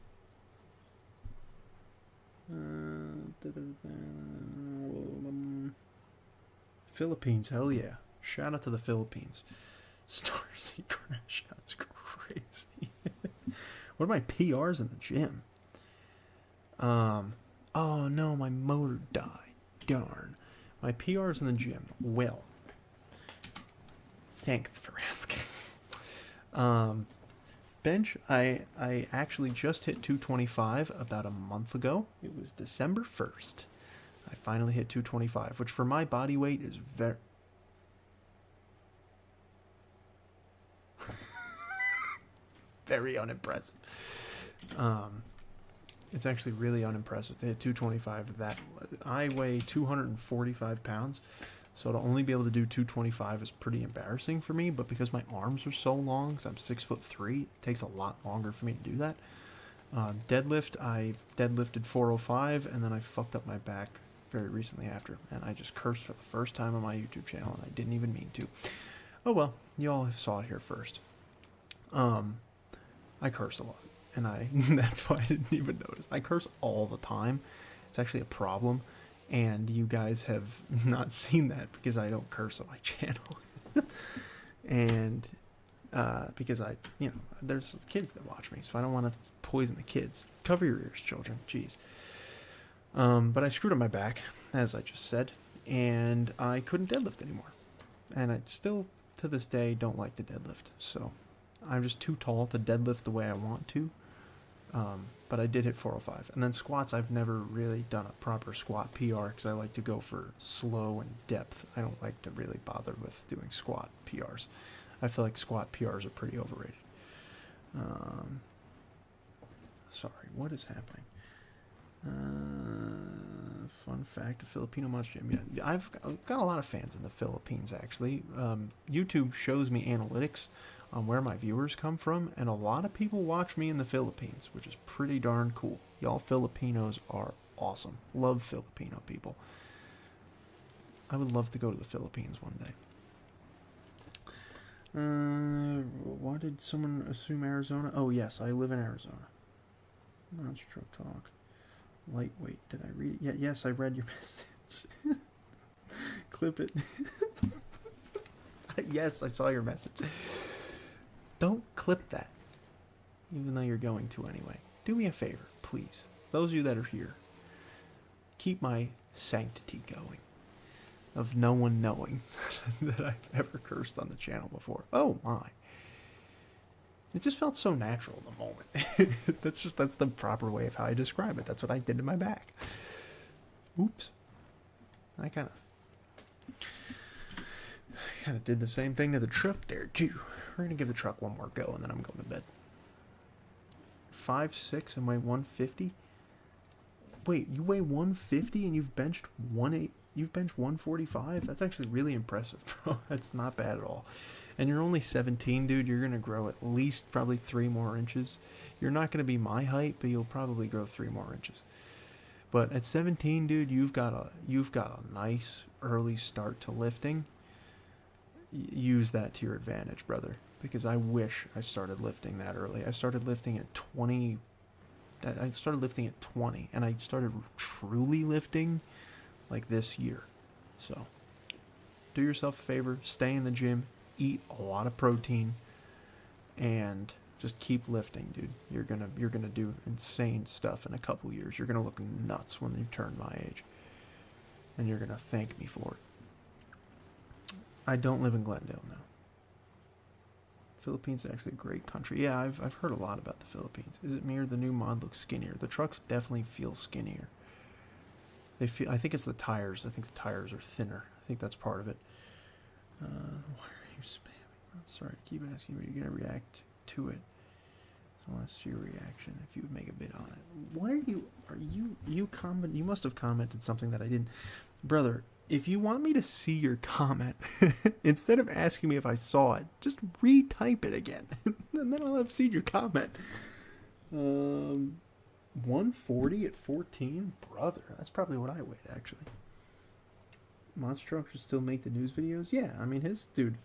Philippines, hell yeah. Shout out to the Philippines. Starsea crash out's crazy. What are my PRs in the gym? Oh no, my motor died. Darn. My PRs in the gym. Well, thanks for asking. Bench, I actually just hit 225 about a month ago. It was December 1st. I finally hit 225, which for my body weight is very unimpressive. It's actually really unimpressive to hit 225. That I weigh 245 pounds. So to only be able to do 225 is pretty embarrassing for me, but because my arms are so long, because I'm 6'3", it takes a lot longer for me to do that. Deadlift, I deadlifted 405, and then I fucked up my back very recently after, and I just cursed for the first time on my YouTube channel, and I didn't even mean to. Oh well, you all saw it here first. I curse a lot, and that's why I didn't even notice. I curse all the time. It's actually a problem. And you guys have not seen that because I don't curse on my channel. And because there's kids that watch me, so I don't want to poison the kids. Cover your ears, children. Jeez. But I screwed up my back, as I just said, and I couldn't deadlift anymore. And I still, to this day, don't like to deadlift. So I'm just too tall to deadlift the way I want to. But I did hit 405. And then squats, I've never really done a proper squat PR because I like to go for slow and depth. I don't like to really bother with doing squat PRs. I feel like squat PRs are pretty overrated. Sorry, what is happening? Fun fact, a Filipino Munch Gym. Yeah, I've got a lot of fans in the Philippines, actually. YouTube shows me analytics on where my viewers come from, and a lot of people watch me in the Philippines, which is pretty darn cool. Y'all Filipinos are awesome. Love Filipino people. I would love to go to the Philippines one day. Why did someone assume Arizona? Oh yes, I live in Arizona. Monster Truck Talk. Lightweight. Did I read it? Yeah, yes, I read your message. Clip it. Yes, I saw your message. Don't clip that, even though you're going to anyway. Do me a favor, please. Those of you that are here, keep my sanctity going of no one knowing that I've ever cursed on the channel before. Oh my. It just felt so natural in the moment. That's the proper way of how I describe it. That's what I did to my back. Oops. I kind of did the same thing to the truck there too. We're gonna give the truck one more go and then I'm going to bed. 5'6" and weigh 150. Wait, you weigh 150 and you've benched 1.8. You've benched 145? That's actually really impressive, bro. That's not bad at all. And you're only 17, dude. You're going to grow at least probably 3 more inches. You're not going to be my height, but you'll probably grow 3 more inches. But at 17, dude, you've got a nice early start to lifting. Use that to your advantage, brother. Because I wish I started lifting that early. I started lifting at 20. I started lifting at 20, and I started truly lifting like this year. So do yourself a favor, stay in the gym, eat a lot of protein, and just keep lifting, dude. You're gonna do insane stuff in a couple years. You're gonna look nuts when you turn my age, and you're gonna thank me for it. I don't live in Glendale now. Philippines is actually a great country. Yeah, I've heard a lot about the Philippines. Is it me or the new mod looks skinnier? The trucks definitely feel skinnier. I think it's the tires. I think the tires are thinner. I think that's part of it. Why are you spamming? Oh, sorry, I keep asking you. You're gonna react to it. So I want to see your reaction if you would make a bid on it. Why you must have commented something that I didn't. Brother, if you want me to see your comment, instead of asking me if I saw it, just retype it again. And then I'll have seen your comment. 140 at 14? Brother, that's probably what I weighed, actually. Monster Truck should still make the news videos? Yeah, I mean, dude,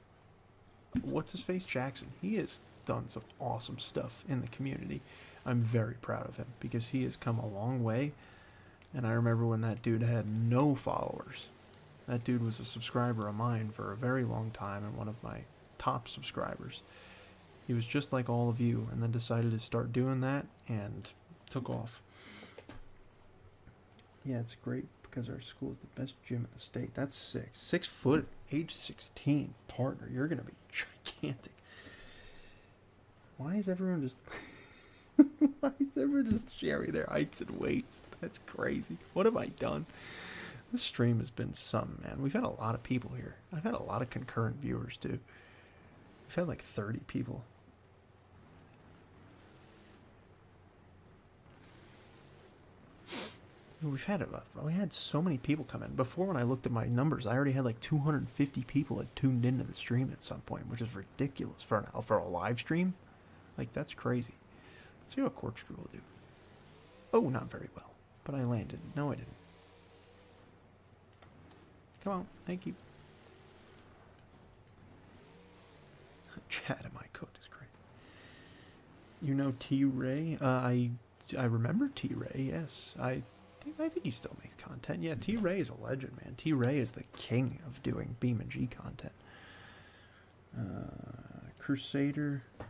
what's his face? Jackson. He has done some awesome stuff in the community. I'm very proud of him because he has come a long way. And I remember when that dude had no followers. That dude was a subscriber of mine for a very long time and one of my top subscribers. He was just like all of you and then decided to start doing that and took off. Yeah, it's great because our school is the best gym in the state. That's sick. 6 foot, age 16, partner. You're going to be gigantic. Why is everyone just... Why is everyone just sharing their heights and weights? That's crazy. What have I done? This stream has been something, man. We've had a lot of people here. I've had a lot of concurrent viewers, too. We've had like 30 people. We had so many people come in. Before, when I looked at my numbers, I already had like 250 people had tuned into the stream at some point, which is ridiculous for a live stream. Like, that's crazy. Let's see what corkscrew will do. Oh, not very well. But I landed. No, I didn't. Come on. Thank you. Chat in my coat is great. You know T-Ray? I remember T-Ray, yes. I think he still makes content. Yeah, T-Ray is a legend, man. T-Ray is the king of doing Beam.NG content. Crusader, I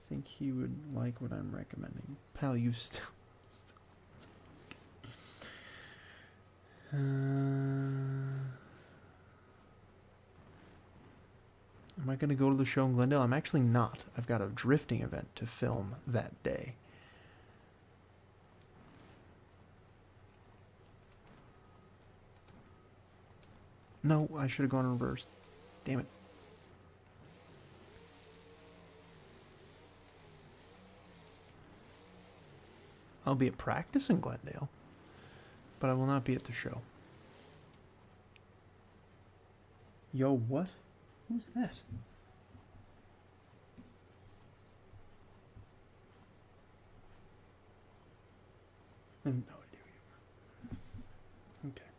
think he would like what I'm recommending. Pal, you still am I going to go to the show in Glendale? I'm actually not. I've got a drifting event to film that day. No, I should have gone in reverse. Damn it. I'll be at practice in Glendale, but I will not be at the show. Yo, what? Who's that? I have no idea who you are. Okay.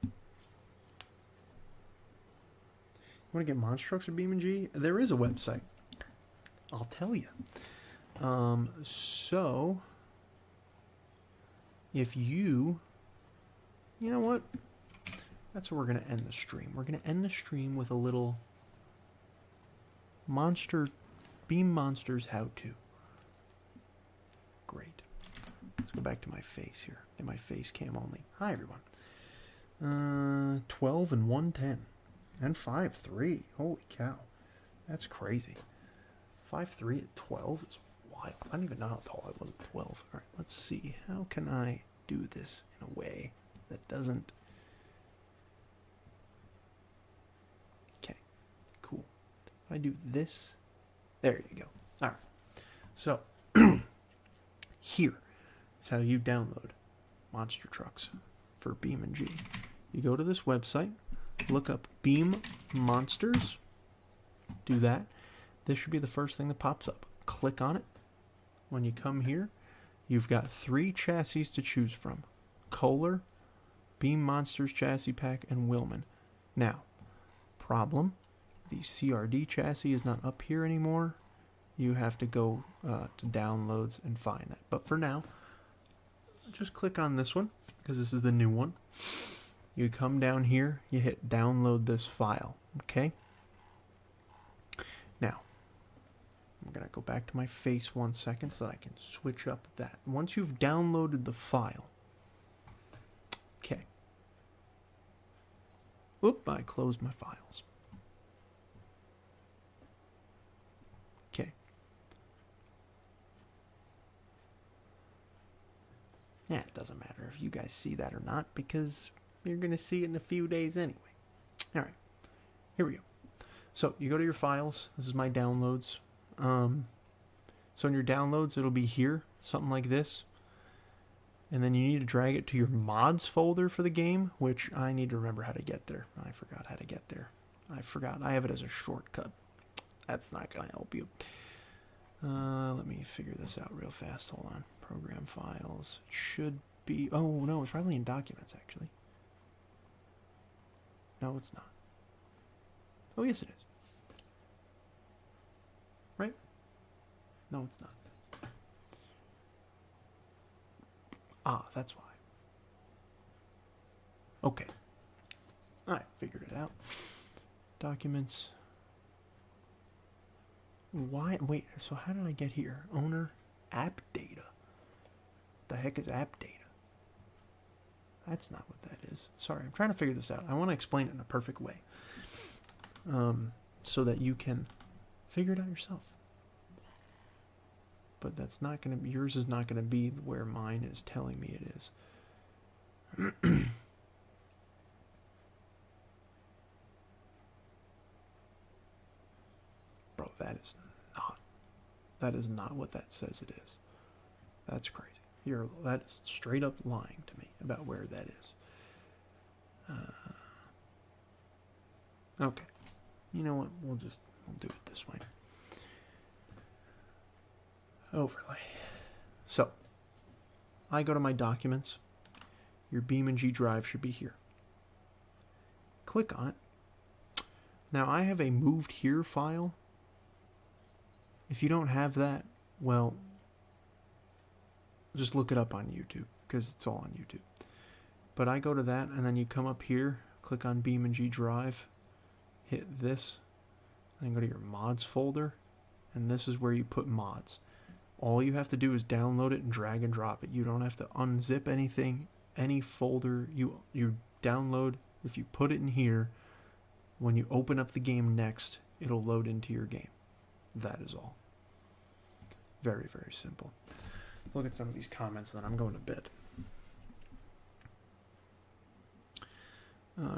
You want to get monster trucks or Beam.NG? There is a website. I'll tell you. So, if you know what? That's where we're going to end the stream. We're going to end the stream with a little Beam Monsters how-to. Great. Let's go back to my face here. Get my face cam only. Hi, everyone. 12 and 110. And 5'3". Holy cow. That's crazy. 5'3" at 12 is wild. I don't even know how tall I was at 12. All right, let's see. How can I do this in a way that doesn't... Okay, cool. If I do this, there you go. All right. So, here is how you download monster trucks for Beam.NG. You go to this website, look up Beam Monsters, do that. This should be the first thing that pops up. Click on it. When you come here, you've got 3 chassis to choose from. Kohler, Beam Monsters Chassis Pack, and Willman. Now, problem, the CRD chassis is not up here anymore. You have to go to downloads and find that. But for now, just click on this one, because this is the new one. You come down here, you hit download this file, okay? Now, I'm going to go back to my face 1 second so that I can switch up that. Once you've downloaded the file, okay. Oop, I closed my files. Okay. Yeah, it doesn't matter if you guys see that or not, because you're going to see it in a few days anyway. All right, here we go. So you go to your files. This is my downloads. So in your downloads, it'll be here, something like this. And then you need to drag it to your mods folder for the game, which I need to remember how to get there. I forgot how to get there. I forgot. I have it as a shortcut. That's not going to help you. Let me figure this out real fast. Hold on. Program files. It should be... Oh, no, it's probably in documents, actually. No, it's not. Oh, yes, it is. Right? No, it's not. Ah, that's why. Okay. I figured it out. Documents. Why? Wait, so how did I get here? Owner, app data. The heck is app data? That's not what that is. Sorry, I'm trying to figure this out. I want to explain it in a perfect way. So that you can figure it out yourself. But that's not going to be, yours is not going to be where mine is telling me it is. Bro, that is not what that says it is. That's crazy. That is straight up lying to me about where that is. Okay. You know what? We'll do it this way. Overlay. So, I go to my documents. Your Beam.NG drive should be here. Click on it. Now, I have a moved here file. If you don't have that, well, just look it up on YouTube, because it's all on YouTube. But I go to that, and then you come up here, click on Beam.NG drive, hit this, then go to your mods folder, and this is where you put mods. All you have to do is download it and drag and drop it. You don't have to unzip anything, any folder you download. If you put it in here, when you open up the game next, it'll load into your game. That is all. Very, very simple. Let's look at some of these comments, then I'm going to bed.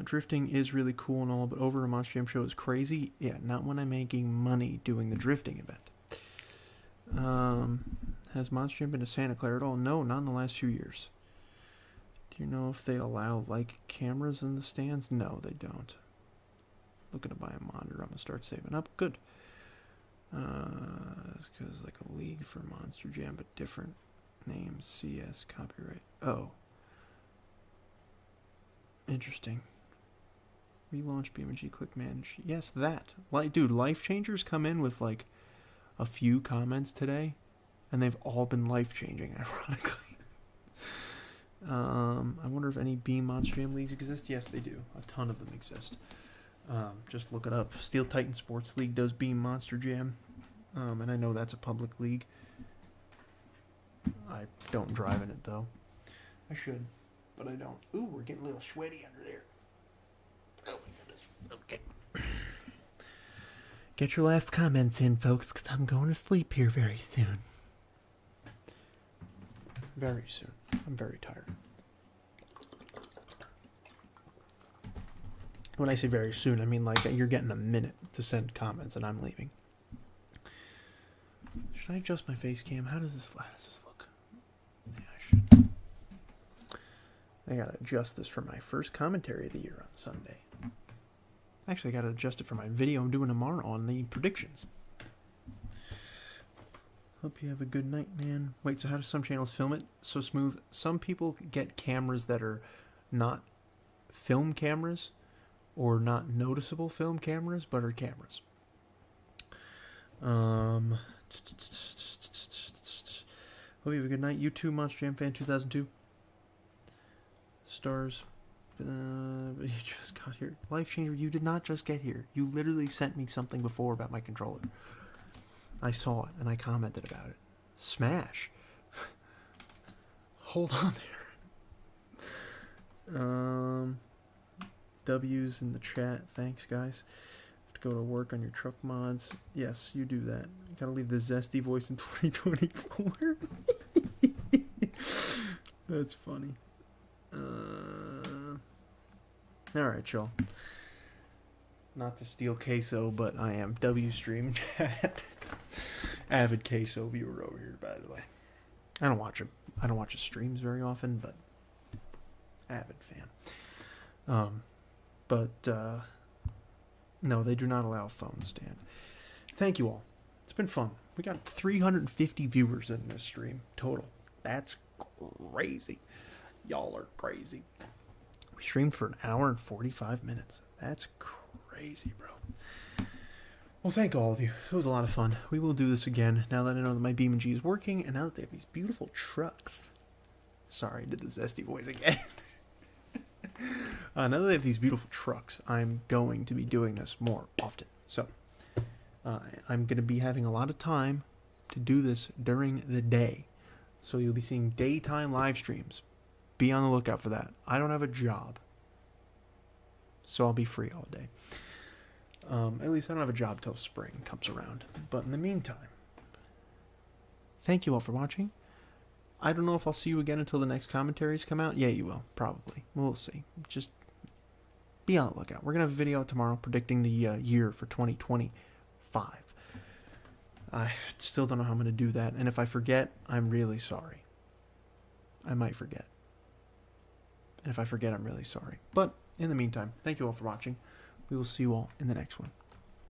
Drifting is really cool and all, but over a Monster Jam show is crazy. Yeah, not when I'm making money doing the drifting event. Has Monster Jam been to Santa Clara at all? No, not in the last few years. Do you know if they allow like cameras in the stands? No, they don't. Looking to buy a monitor. I'm gonna start saving up. Good. It's because like a league for Monster Jam, but different names. CS copyright. Oh. Interesting. Relaunch Beam.NG, click manage. Yes, that. Like, dude, life changers come in with like a few comments today, and they've all been life changing. Ironically, I wonder if any Beam Monster Jam leagues exist. Yes, they do. A ton of them exist. Just look it up. Steel Titan Sports League does Beam Monster Jam, and I know that's a public league. I don't drive in it though. I should, but I don't. Ooh, we're getting a little sweaty under there. Oh my goodness. Okay. Get your last comments in, folks, because I'm going to sleep here very soon. Very soon. I'm very tired. When I say very soon, I mean like you're getting a minute to send comments and I'm leaving. Should I adjust my face cam? How does this look? Yeah, I should. I gotta adjust this for my first commentary of the year on Sunday. Actually, I gotta adjust it for my video I'm doing tomorrow on the predictions. Hope you have a good night, man. Wait, so how do some channels film it so smooth? Some people get cameras that are not film cameras or not noticeable film cameras, but are cameras. Hope you have a good night. You too, Monster Jam Fan 2002. Stars. You just got here. Life changer, you did not just get here. You literally sent me something before about my controller. I saw it and I commented about it. Smash. Hold on there. W's in the chat. Thanks, guys. Have to go to work on your truck mods. Yes, you do that. You gotta leave the zesty voice in 2024. That's funny. Alright, y'all. Not to steal queso, but I am WStream chat. Avid queso viewer over here, by the way. I don't watch him. I don't watch his streams very often, but avid fan. No, they do not allow a phone stand. Thank you all. It's been fun. We got 350 viewers in this stream total. That's crazy. Y'all are crazy. We streamed for an hour and 45 minutes. That's crazy, bro. Well, thank all of you. It was a lot of fun. We will do this again now that I know that my Beam.NG is working and now that they have these beautiful trucks. Sorry, I did the zesty voice again. Now that they have these beautiful trucks, I'm going to be doing this more often. So, I'm going to be having a lot of time to do this during the day. So you'll be seeing daytime live streams. Be on the lookout for that. I don't have a job, so I'll be free all day. At least I don't have a job till spring comes around. But in the meantime, thank you all for watching. I don't know if I'll see you again until the next commentaries come out. Yeah, you will, probably. We'll see. Just be on the lookout. We're going to have a video tomorrow predicting the year for 2025. I still don't know how I'm going to do that. And if I forget, I'm really sorry. I might forget. And if I forget, I'm really sorry. But in the meantime, thank you all for watching. We will see you all in the next one.